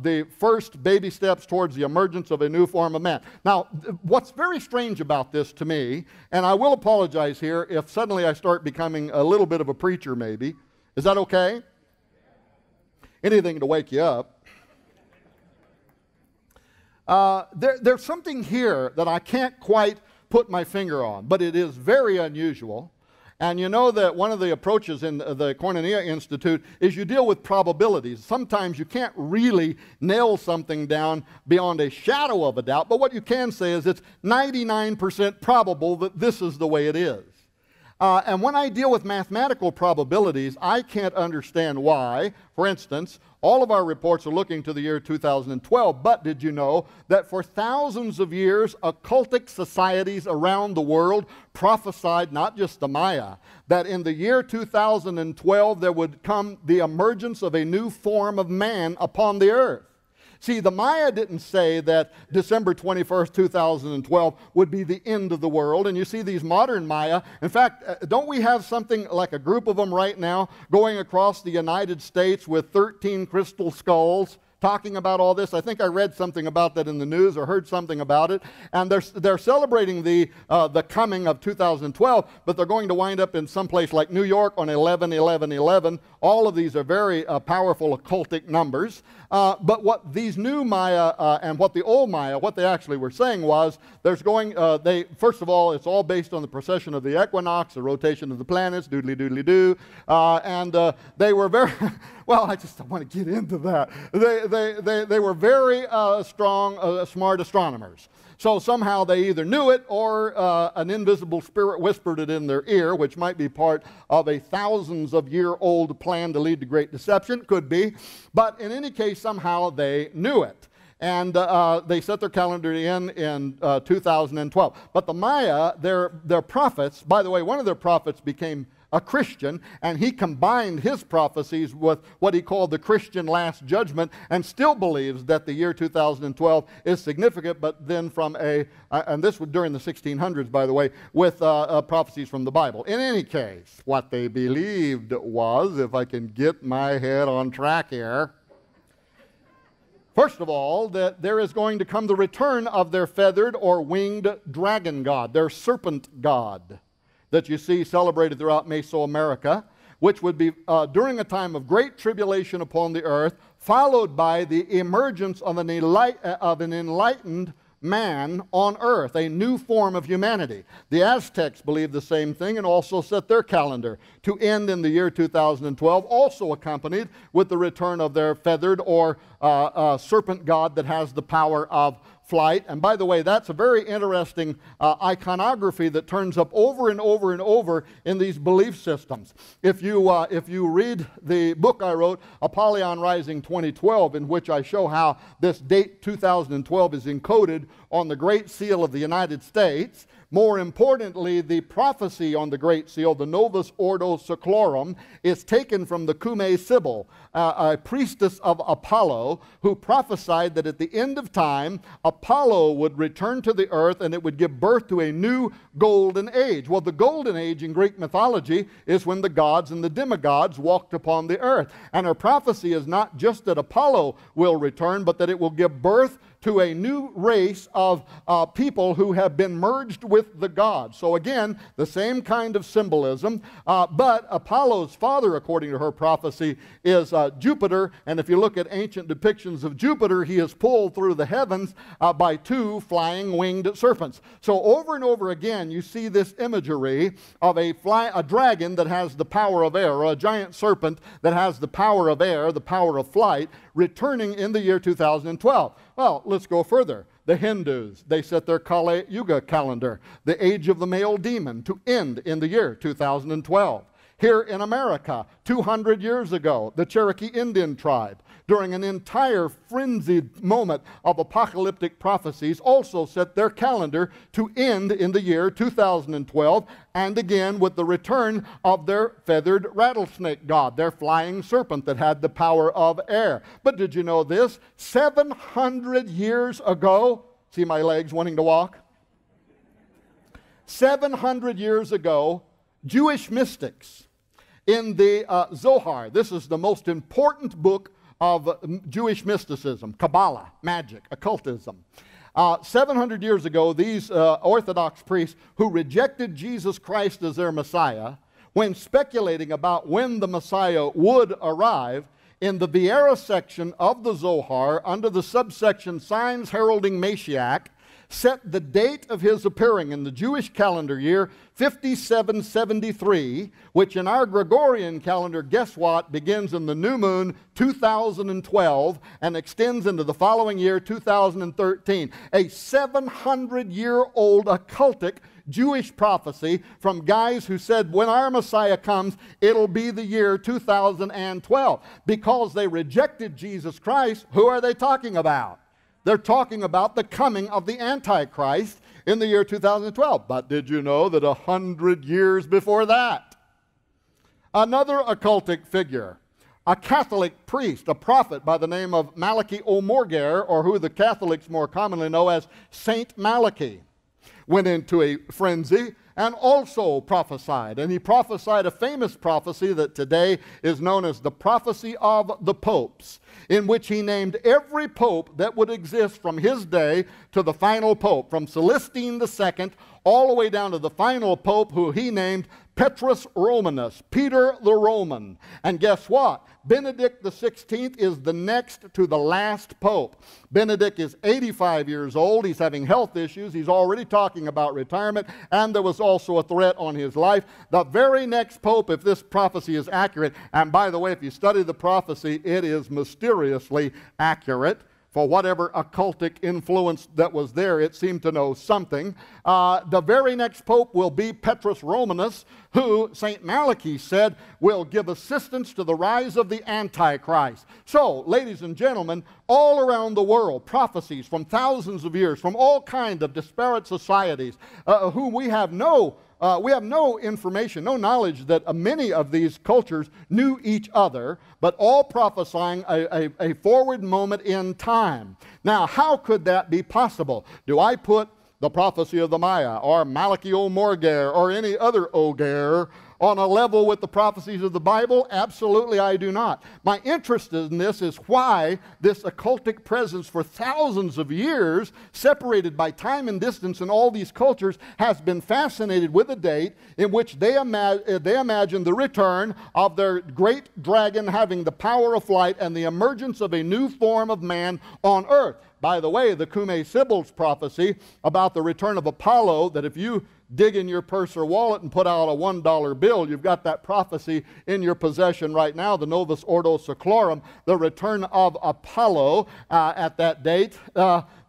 Speaker 1: the first baby steps towards the emergence of a new form of man. Now, what's very strange about this to me, and I will apologize here if suddenly I start becoming a little bit of a preacher maybe. Is that okay? Anything to wake you up. There's something here that I can't quite put my finger on, but it is very unusual. And you know that one of the approaches in the Koinonia Institute is you deal with probabilities. Sometimes you can't really nail something down beyond a shadow of a doubt, but what you can say is it's 99% probable that this is the way it is. And when I deal with mathematical probabilities, I can't understand why. For instance, all of our reports are looking to the year 2012, but did you know that for thousands of years, occultic societies around the world prophesied, not just the Maya, that in the year 2012 there would come the emergence of a new form of man upon the earth? See, the Maya didn't say that December 21st, 2012 would be the end of the world. And you see these modern Maya. In fact, don't we have something like a group of them right now going across the United States with 13 crystal skulls talking about all this? I think I read something about that in the news or heard something about it. And they're celebrating the coming of 2012, but they're going to wind up in some place like New York on 11/11/11. All of these are very powerful occultic numbers. But what these new Maya and what the old Maya, what they actually were saying was, first of all, it's all based on the precession of the equinox, the rotation of the planets, doodly doodly doo. And they were very, well, I just don't want to get into that. they were very smart astronomers. So somehow they either knew it or an invisible spirit whispered it in their ear, which might be part of a thousands of year old plan to lead to great deception. Could be. But in any case, somehow they knew it. And they set their calendar in 2012. But the Maya, their prophets, by the way, one of their prophets became a Christian, and he combined his prophecies with what he called the Christian Last Judgment, and still believes that the year 2012 is significant, but then from and this was during the 1600s, by the way, with prophecies from the Bible. In any case, what they believed was, if I can get my head on track here, first of all, that there is going to come the return of their feathered or winged dragon god, their serpent god, that you see celebrated throughout Mesoamerica, which would be during a time of great tribulation upon the earth, followed by the emergence of an enlightened man on earth, a new form of humanity. The Aztecs believed the same thing and also set their calendar to end in the year 2012, also accompanied with the return of their feathered or serpent god that has the power of flight. And by the way, that's a very interesting iconography that turns up over and over and over in these belief systems. If you read the book I wrote, Apollyon Rising 2012, in which I show how this date 2012 is encoded on the Great Seal of the United States, more importantly, the prophecy on the Great Seal, the Novus Ordo Seclorum, is taken from the Cumae Sibyl, a priestess of Apollo, who prophesied that at the end of time, Apollo would return to the earth and it would give birth to a new golden age. Well, the golden age in Greek mythology is when the gods and the demigods walked upon the earth. And her prophecy is not just that Apollo will return, but that it will give birth to a new race of people who have been merged with the gods. So again, the same kind of symbolism, but Apollo's father, according to her prophecy, is Jupiter, and if you look at ancient depictions of Jupiter, he is pulled through the heavens by two flying winged serpents. So over and over again, you see this imagery of a dragon that has the power of air, or a giant serpent that has the power of air, the power of flight, returning in the year 2012. Well, let's go further. The Hindus, they set their Kali Yuga calendar, the age of the male demon, to end in the year 2012. Here in America, 200 years ago, the Cherokee Indian tribe, during an entire frenzied moment of apocalyptic prophecies, also set their calendar to end in the year 2012, and again with the return of their feathered rattlesnake god, their flying serpent that had the power of air. But did you know this? 700 years ago, see my legs wanting to walk? 700 years ago, Jewish mystics in the Zohar, this is the most important book of Jewish mysticism, Kabbalah, magic, occultism. 700 years ago, these Orthodox priests who rejected Jesus Christ as their Messiah, when speculating about when the Messiah would arrive, in the Vieira section of the Zohar, under the subsection Signs Heralding Mashiach, set the date of his appearing in the Jewish calendar year 5773, which in our Gregorian calendar, guess what, begins in the new moon 2012 and extends into the following year 2013. A 700-year-old occultic Jewish prophecy from guys who said when our Messiah comes, it'll be the year 2012. Because they rejected Jesus Christ, who are they talking about? They're talking about the coming of the Antichrist in the year 2012. But did you know that 100 years before that, another occultic figure, a Catholic priest, a prophet by the name of Malachi O'Morgair, or who the Catholics more commonly know as Saint Malachi, went into a frenzy and also prophesied. And he prophesied a famous prophecy that today is known as the prophecy of the popes, in which he named every pope that would exist from his day to the final pope, from Celestine II all the way down to the final pope, who he named Petrus Romanus, Peter the Roman. And guess what? Benedict the 16th is the next to the last pope. Benedict is 85 years old. He's having health issues. He's already talking about retirement, and there was also a threat on his life. The very next pope, if this prophecy is accurate, and by the way, if you study the prophecy, it is mysteriously accurate. For whatever occultic influence that was there, it seemed to know something. The very next pope will be Petrus Romanus, who St. Malachi said will give assistance to the rise of the Antichrist. So, ladies and gentlemen, all around the world, prophecies from thousands of years, from all kinds of disparate societies, whom we have no information, no knowledge that many of these cultures knew each other, but all prophesying a forward moment in time. Now, how could that be possible? Do I put the prophecy of the Maya or Malachi O Morger or any other Oger on a level with the prophecies of the Bible? Absolutely, I do not. My interest in this is why this occultic presence for thousands of years, separated by time and distance in all these cultures, has been fascinated with a date in which they imagine the return of their great dragon having the power of flight and the emergence of a new form of man on earth. By the way, the Cumae Sibyl's prophecy about the return of Apollo, that if you dig in your purse or wallet and put out a $1 bill, you've got that prophecy in your possession right now, the Novus Ordo Seclorum, the return of Apollo at that date.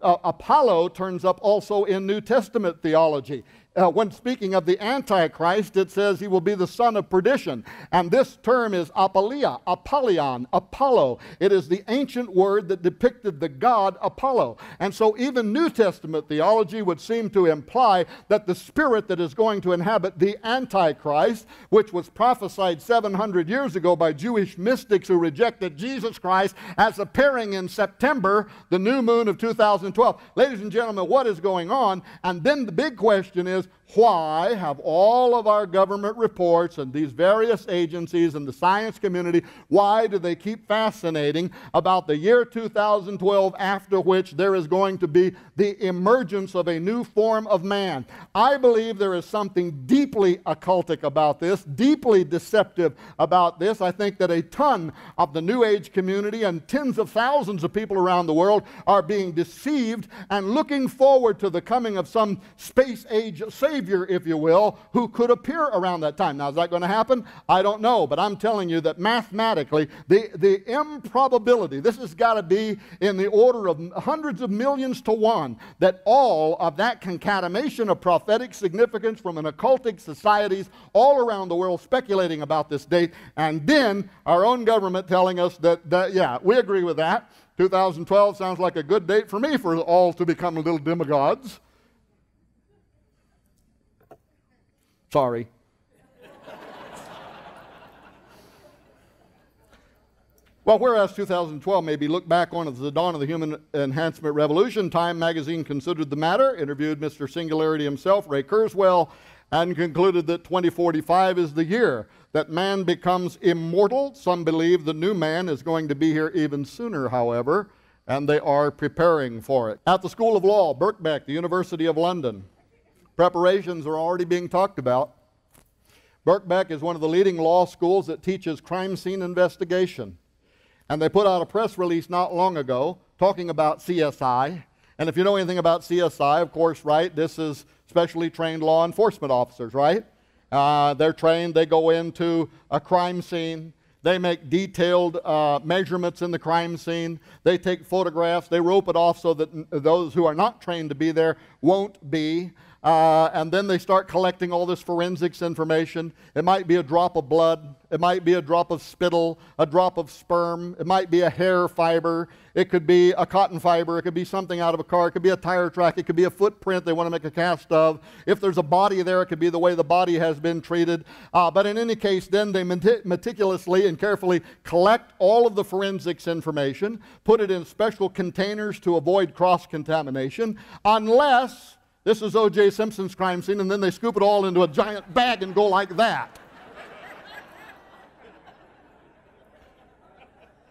Speaker 1: Apollo turns up also in New Testament theology. When speaking of the Antichrist, it says he will be the son of perdition. And this term is Apollia, Apollyon, Apollo. It is the ancient word that depicted the god Apollo. And so even New Testament theology would seem to imply that the spirit that is going to inhabit the Antichrist, which was prophesied 700 years ago by Jewish mystics who rejected Jesus Christ as appearing in September, the new moon of 2012. Ladies and gentlemen, what is going on? And then the big question is, why have all of our government reports and these various agencies and the science community, why do they keep fascinating about the year 2012, after which there is going to be the emergence of a new form of man? I believe there is something deeply occultic about this, deeply deceptive about this. I think that a ton of the New Age community and tens of thousands of people around the world are being deceived and looking forward to the coming of some space-age savior, if you will, who could appear around that time. Now, is that going to happen? I don't know, but I'm telling you that mathematically, the improbability, this has got to be in the order of hundreds of millions to one, that all of that concatenation of prophetic significance from an occultic societies all around the world speculating about this date, and then our own government telling us that yeah, we agree with that. 2012 sounds like a good date for me for all to become little demigods. Sorry. Well, whereas 2012 may be looked back on as the dawn of the human enhancement revolution, Time magazine considered the matter, interviewed Mr. Singularity himself, Ray Kurzweil, and concluded that 2045 is the year that man becomes immortal. Some believe the new man is going to be here even sooner, however, and they are preparing for it. At the School of Law, Birkbeck, the University of London, preparations are already being talked about. Birkbeck is one of the leading law schools that teaches crime scene investigation. And they put out a press release not long ago talking about CSI. And if you know anything about CSI, of course, right, this is specially trained law enforcement officers, right? They're trained, they go into a crime scene, they make detailed measurements in the crime scene, they take photographs, they rope it off so that those who are not trained to be there won't be. And then they start collecting all this forensics information. It might be a drop of blood. It might be a drop of spittle, a drop of sperm. It might be a hair fiber. It could be a cotton fiber. It could be something out of a car. It could be a tire track. It could be a footprint they want to make a cast of. If there's a body there, it could be the way the body has been treated. But in any case, then they meticulously and carefully collect all of the forensics information, put it in special containers to avoid cross-contamination, unless this is O.J. Simpson's crime scene, and then they scoop it all into a giant bag and go like that.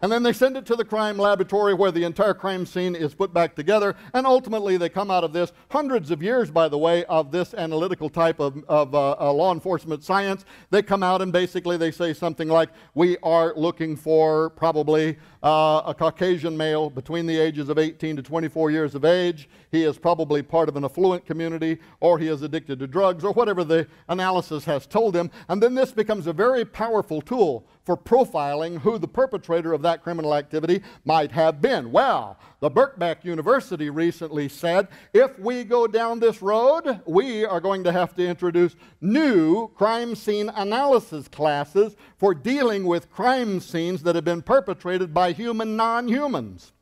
Speaker 1: And then they send it to the crime laboratory where the entire crime scene is put back together, and ultimately they come out of this, hundreds of years, by the way, of this analytical type of law enforcement science. They come out and basically they say something like, we are looking for probably a Caucasian male between the ages of 18 to 24 years of age. He is probably part of an affluent community, or he is addicted to drugs, or whatever the analysis has told him. And then this becomes a very powerful tool for profiling who the perpetrator of that criminal activity might have been. Well, the Birkbeck University recently said, if we go down this road, we are going to have to introduce new crime scene analysis classes for dealing with crime scenes that have been perpetrated by human non-humans.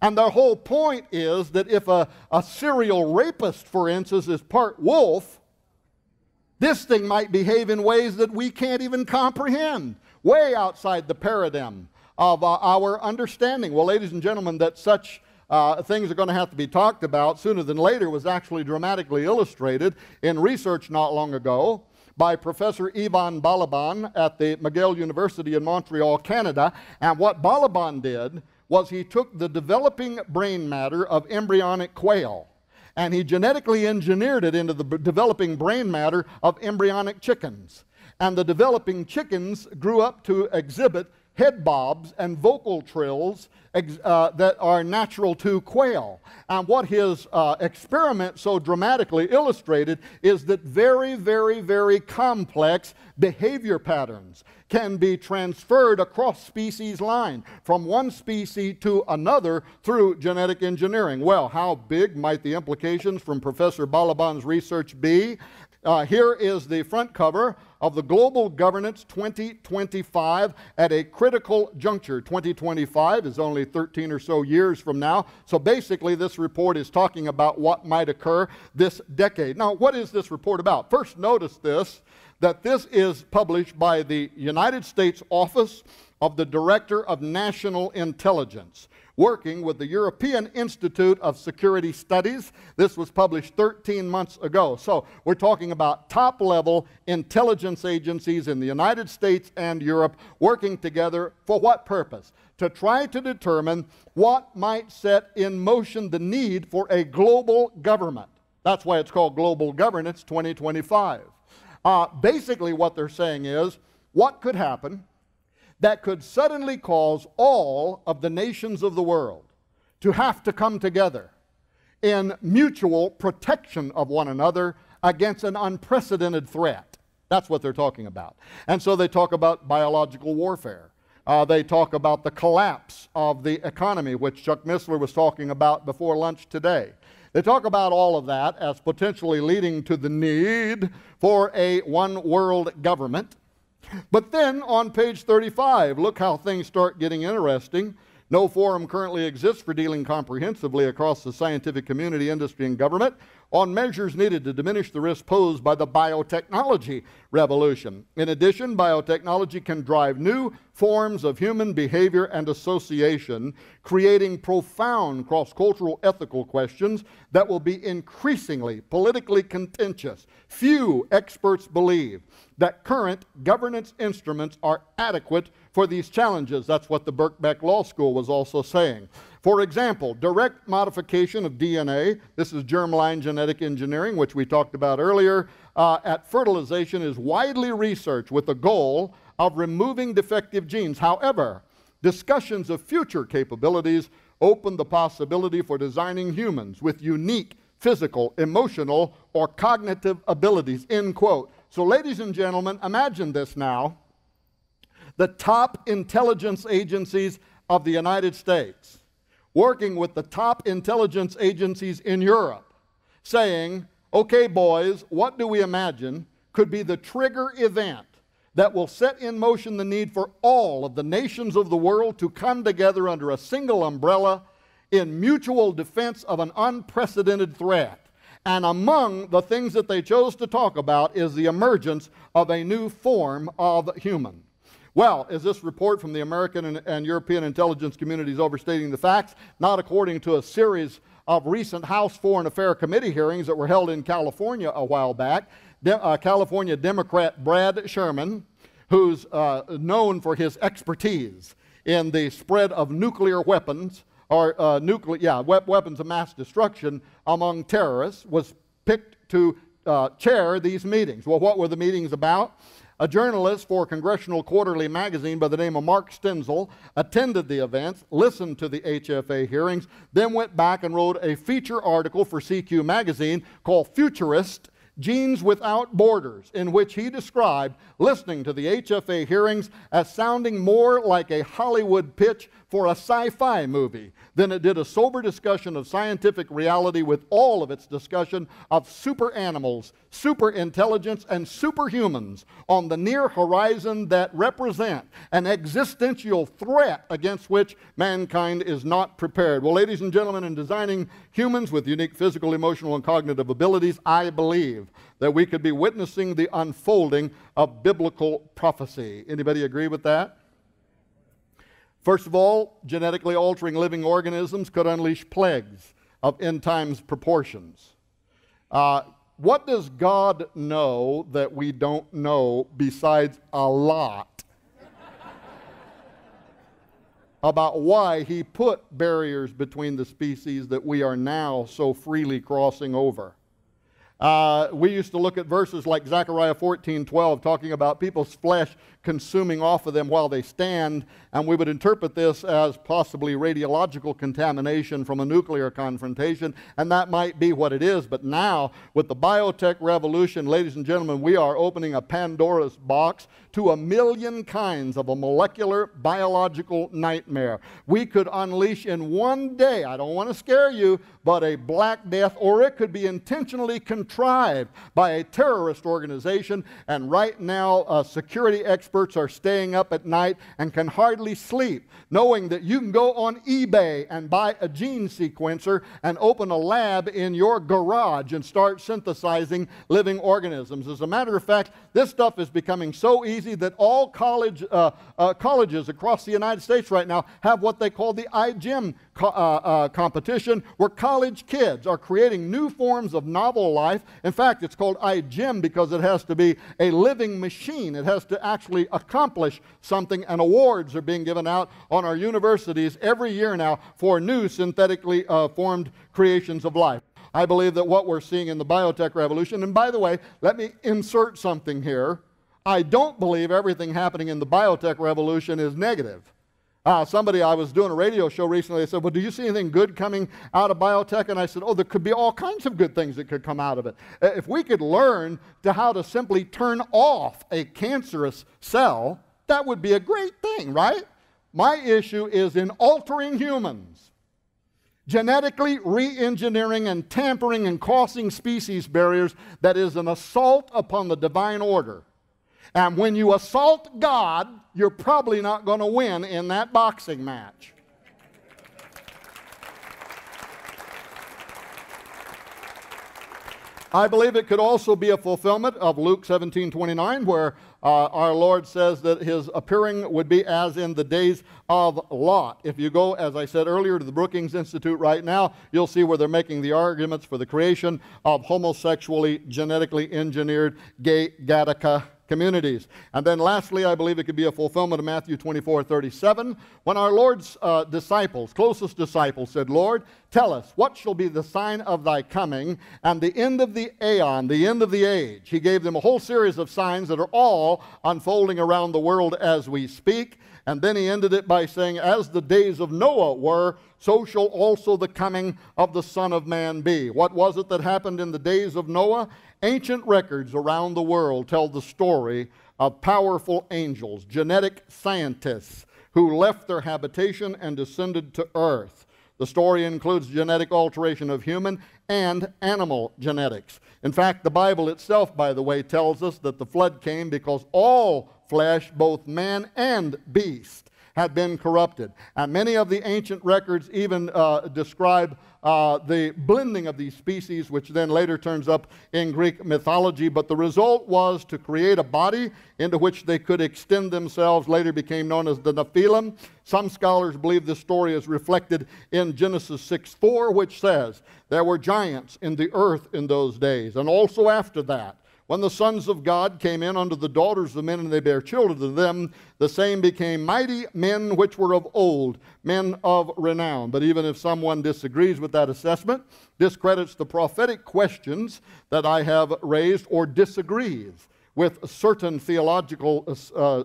Speaker 1: And the whole point is that if a serial rapist, for instance, is part wolf, this thing might behave in ways that we can't even comprehend, way outside the paradigm of our understanding. Well, ladies and gentlemen, that such things are going to have to be talked about sooner than later was actually dramatically illustrated in research not long ago by Professor Ivan Balaban at the McGill University in Montreal, Canada. And what Balaban did was he took the developing brain matter of embryonic quail and he genetically engineered it into the developing brain matter of embryonic chickens. And the developing chickens grew up to exhibit head bobs and vocal trills that are natural to quail. And what his experiment so dramatically illustrated is that very, very, very complex behavior patterns can be transferred across species line from one species to another through genetic engineering. Well, how big might the implications from Professor Balaban's research be? Here is the front cover of the Global Governance 2025 at a critical juncture. 2025 is only 13 or so years from now. So basically this report is talking about what might occur this decade. Now, what is this report about? First, notice this, that this is published by the United States Office of the Director of National Intelligence, working with the European Institute of Security Studies. This was published 13 months ago. So we're talking about top-level intelligence agencies in the United States and Europe working together for what purpose? To try to determine what might set in motion the need for a global government. That's why it's called Global Governance 2025. Basically what they're saying is, what could happen that could suddenly cause all of the nations of the world to have to come together in mutual protection of one another against an unprecedented threat. That's what they're talking about. And so they talk about biological warfare. They talk about the collapse of the economy, which Chuck Missler was talking about before lunch today. They talk about all of that as potentially leading to the need for a one-world government. But then on page 35, look how things start getting interesting. No forum currently exists for dealing comprehensively across the scientific community, industry, and government on measures needed to diminish the risk posed by the biotechnology revolution. In addition, biotechnology can drive new forms of human behavior and association, creating profound cross-cultural ethical questions that will be increasingly politically contentious. Few experts believe that current governance instruments are adequate for these challenges. That's what the Birkbeck Law School was also saying. For example, direct modification of DNA, this is germline genetic engineering, which we talked about earlier, at fertilization is widely researched with the goal of removing defective genes. However, discussions of future capabilities open the possibility for designing humans with unique physical, emotional, or cognitive abilities, end quote. So ladies and gentlemen, imagine this now. The top intelligence agencies of the United States working with the top intelligence agencies in Europe saying, okay boys, what do we imagine could be the trigger event that will set in motion the need for all of the nations of the world to come together under a single umbrella in mutual defense of an unprecedented threat. And among the things that they chose to talk about is the emergence of a new form of human. Well, is this report from the American and European intelligence communities overstating the facts? Not according to a series of recent House Foreign Affairs Committee hearings that were held in California a while back. California Democrat Brad Sherman, who's known for his expertise in the spread of nuclear weapons, or weapons of mass destruction among terrorists, was picked to chair these meetings. Well, what were the meetings about? A journalist for Congressional Quarterly magazine by the name of Mark Stenzel attended the events, listened to the HFA hearings, then went back and wrote a feature article for CQ magazine called Futurist, Genes Without Borders, in which he described listening to the HFA hearings as sounding more like a Hollywood pitch for a sci-fi movie than it did a sober discussion of scientific reality, with all of its discussion of super animals, super intelligence, and superhumans on the near horizon that represent an existential threat against which mankind is not prepared. Well, ladies and gentlemen, in designing humans with unique physical, emotional, and cognitive abilities, I believe that we could be witnessing the unfolding of biblical prophecy. Anybody agree with that? First of all, genetically altering living organisms could unleash plagues of end times proportions. What does God know that we don't know besides a lot about why He put barriers between the species that we are now so freely crossing over? We used to look at verses like Zechariah 14:12, talking about people's flesh consuming off of them while they stand, and we would interpret this as possibly radiological contamination from a nuclear confrontation, and that might be what it is. But now, with the biotech revolution, ladies and gentlemen, we are opening a Pandora's box to a million kinds of a molecular biological nightmare. We could unleash in one day, I don't want to scare you, but a Black Death, or it could be intentionally contrived by a terrorist organization. And right now, security experts are staying up at night and can hardly sleep, knowing that you can go on eBay and buy a gene sequencer and open a lab in your garage and start synthesizing living organisms. As a matter of fact, this stuff is becoming so easy that all colleges across the United States right now have what they call the iGEM competition, where college kids are creating new forms of novel life. In fact, it's called iGEM because it has to be a living machine. It has to actually accomplish something, and awards are being given out on our universities every year now for new synthetically formed creations of life. I believe that what we're seeing in the biotech revolution, and by the way, let me insert something here. I don't believe everything happening in the biotech revolution is negative. I was doing a radio show recently. They said, well, do you see anything good coming out of biotech? And I said, oh, there could be all kinds of good things that could come out of it. If we could learn how to simply turn off a cancerous cell, that would be a great thing, right? My issue is in altering humans, genetically re-engineering and tampering and crossing species barriers. That is an assault upon the divine order. And when you assault God, you're probably not going to win in that boxing match. I believe it could also be a fulfillment of Luke 17:29, where our Lord says that His appearing would be as in the days of Lot. If you go, as I said earlier, to the Brookings Institute right now, you'll see where they're making the arguments for the creation of homosexually, genetically engineered gay Gattaca communities. And then lastly, I believe it could be a fulfillment of Matthew 24:37, when our Lord's closest disciples said, Lord, tell us, what shall be the sign of thy coming and the end of the aeon, the end of the age? He gave them a whole series of signs that are all unfolding around the world as we speak. And then he ended it by saying, as the days of Noah were, so shall also the coming of the Son of Man be. What was it that happened in the days of Noah? Ancient records around the world tell the story of powerful angels, genetic scientists, who left their habitation and descended to earth. The story includes genetic alteration of human and animal genetics. In fact, the Bible itself, by the way, tells us that the flood came because all flesh, both man and beast, had been corrupted. And many of the ancient records even describe the blending of these species, which then later turns up in Greek mythology. But the result was to create a body into which they could extend themselves, later became known as the Nephilim. Some scholars believe this story is reflected in Genesis 6:4, which says, there were giants in the earth in those days, and also after that, When the sons of God came in unto the daughters of men, and they bare children to them, the same became mighty men which were of old, men of renown. But even if someone disagrees with that assessment, discredits the prophetic questions that I have raised, or disagrees with certain theological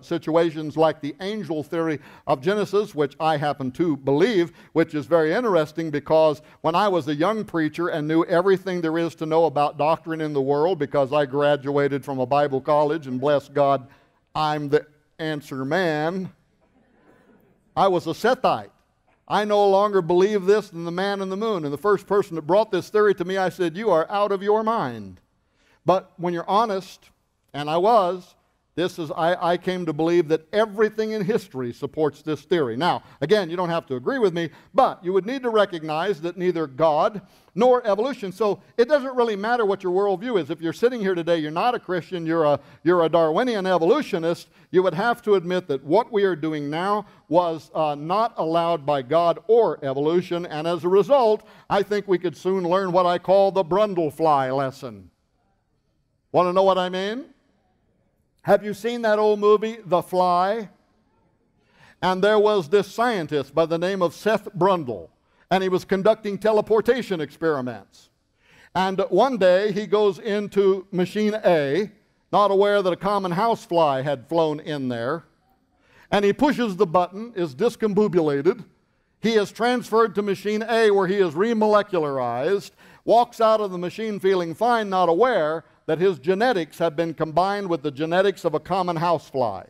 Speaker 1: situations like the angel theory of Genesis, which I happen to believe, which is very interesting because when I was a young preacher and knew everything there is to know about doctrine in the world, because I graduated from a Bible college, and bless God, I'm the answer man, I was a Sethite. I no longer believe this than the man in the moon. And the first person that brought this theory to me, I said, you are out of your mind. But when you're honest, and I was, I came to believe that everything in history supports this theory. Now, again, you don't have to agree with me, but you would need to recognize that neither God nor evolution. So it doesn't really matter what your worldview is. If you're sitting here today, you're not a Christian, you're a Darwinian evolutionist, you would have to admit that what we are doing now was not allowed by God or evolution, and as a result, I think we could soon learn what I call the Brundlefly lesson. Want to know what I mean? Have you seen that old movie, The Fly? And there was this scientist by the name of Seth Brundle, and he was conducting teleportation experiments. And one day he goes into machine A, not aware that a common housefly had flown in there, and he pushes the button, is discombobulated. He is transferred to machine A where he is remolecularized, walks out of the machine feeling fine, not aware that his genetics have been combined with the genetics of a common housefly.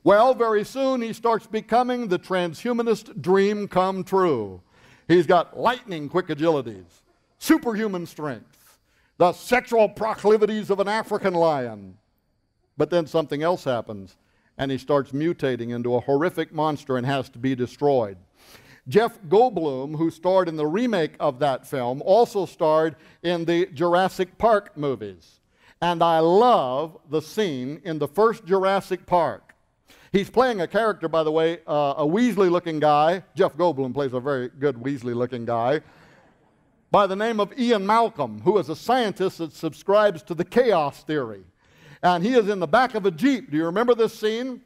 Speaker 1: Well, very soon he starts becoming the transhumanist dream come true. He's got lightning quick agilities, superhuman strength, the sexual proclivities of an African lion. But then something else happens, and he starts mutating into a horrific monster and has to be destroyed. Jeff Goldblum, who starred in the remake of that film, also starred in the Jurassic Park movies. And I love the scene in the first Jurassic Park. He's playing a character, by the way, a Weasley-looking guy. Jeff Goldblum plays a very good Weasley-looking guy by the name of Ian Malcolm, who is a scientist that subscribes to the chaos theory. And he is in the back of a Jeep. Do you remember this scene?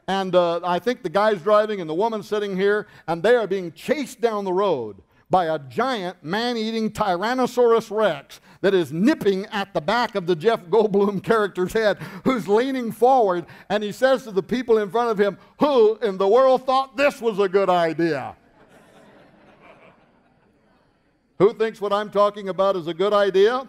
Speaker 1: And I think the guy's driving and the woman's sitting here, and they are being chased down the road by a giant man-eating Tyrannosaurus Rex that is nipping at the back of the Jeff Goldblum character's head, who's leaning forward, and he says to the people in front of him, who in the world thought this was a good idea? Who thinks what I'm talking about is a good idea?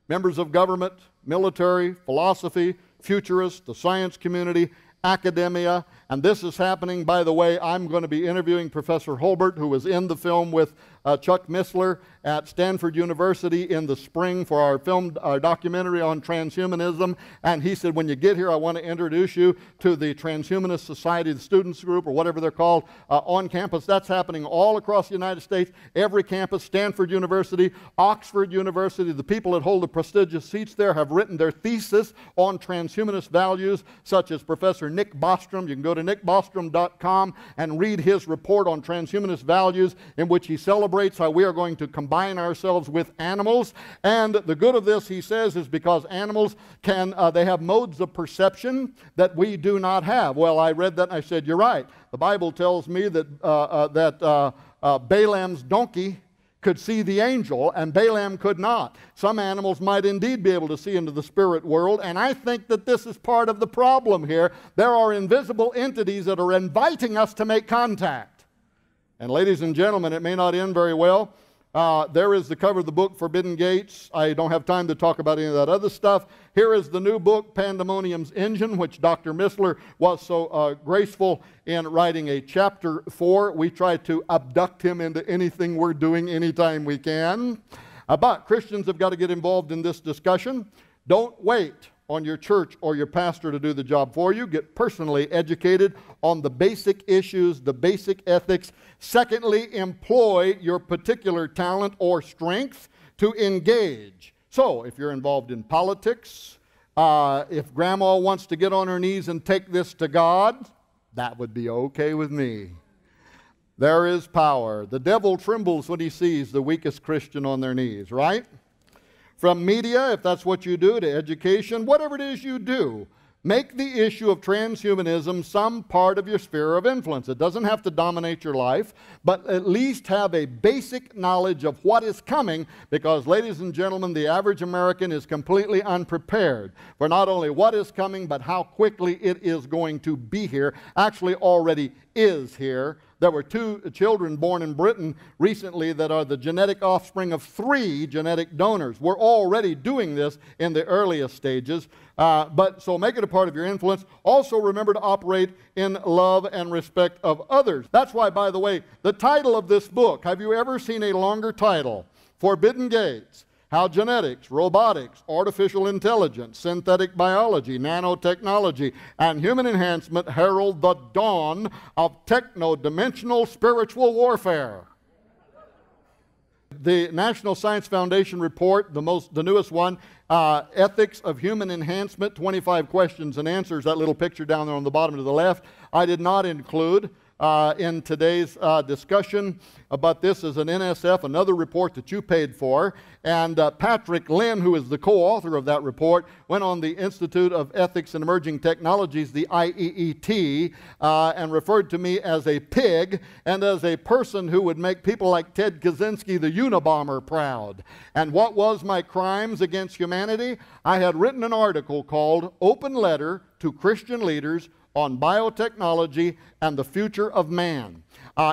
Speaker 1: Members of government, military, philosophy, futurists, the science community, academia, and this is happening, by the way. I'm going to be interviewing Professor Holbert, who was in the film with Chuck Missler at Stanford University in the spring for our documentary on transhumanism, and he said, when you get here, I want to introduce you to the Transhumanist Society, the students group, or whatever they're called, on campus. That's happening all across the United States, every campus, Stanford University, Oxford University. The people that hold the prestigious seats there have written their thesis on transhumanist values, such as Professor Nick Bostrom. You can go to nickbostrom.com and read his report on transhumanist values, in which he celebrates how we are going to combine ourselves with animals. And the good of this, he says, is because animals can, they have modes of perception that we do not have. Well, I read that and I said, you're right. The Bible tells me that Balaam's donkey could see the angel, and Balaam could not. Some animals might indeed be able to see into the spirit world, and I think that this is part of the problem here. There are invisible entities that are inviting us to make contact. And ladies and gentlemen, it may not end very well. There is the cover of the book, Forbidden Gates. I don't have time to talk about any of that other stuff. Here is the new book, Pandemonium's Engine, which Dr. Missler was so graceful in writing a chapter for. We try to abduct him into anything we're doing anytime we can. But Christians have got to get involved in this discussion. Don't wait on your church or your pastor to do the job for you. Get personally educated on the basic issues, the basic ethics. Secondly, employ your particular talent or strength to engage. So, if you're involved in politics, if grandma wants to get on her knees and take this to God, that would be okay with me. There is power. The devil trembles when he sees the weakest Christian on their knees, right? from media, if that's what you do, to education, whatever it is you do, make the issue of transhumanism some part of your sphere of influence. It doesn't have to dominate your life, but at least have a basic knowledge of what is coming, because, ladies and gentlemen, the average American is completely unprepared for not only what is coming, but how quickly it is going to be here, actually already is here. There were 2 children born in Britain recently that are the genetic offspring of 3 genetic donors. We're already doing this in the earliest stages. So make it a part of your influence. Also remember to operate in love and respect of others. That's why, by the way, the title of this book, have you ever seen a longer title? Forbidden Gates. How genetics, robotics, artificial intelligence, synthetic biology, nanotechnology, and human enhancement herald the dawn of techno-dimensional spiritual warfare. The National Science Foundation report, the newest one, Ethics of Human Enhancement, 25 questions and answers, that little picture down there on the bottom to the left, I did not include in today's discussion, but this is an NSF, another report that you paid for. And Patrick Lynn, who is the co-author of that report, went on the Institute of Ethics and Emerging Technologies, the IEET, and referred to me as a pig and as a person who would make people like Ted Kaczynski, the Unabomber, proud. And what was my crimes against humanity? I had written an article called Open Letter to Christian Leaders on Biotechnology and the Future of Man.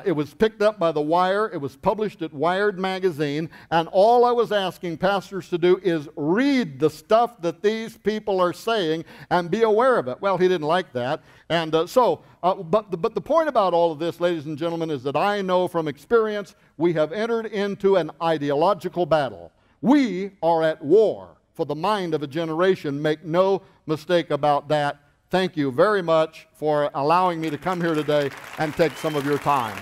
Speaker 1: It was picked up by The Wire. It was published at Wired magazine. And all I was asking pastors to do is read the stuff that these people are saying and be aware of it. Well, he didn't like that. And but the point about all of this, ladies and gentlemen, is that I know from experience we have entered into an ideological battle. We are at war for the mind of a generation. Make no mistake about that. Thank you very much for allowing me to come here today and take some of your time.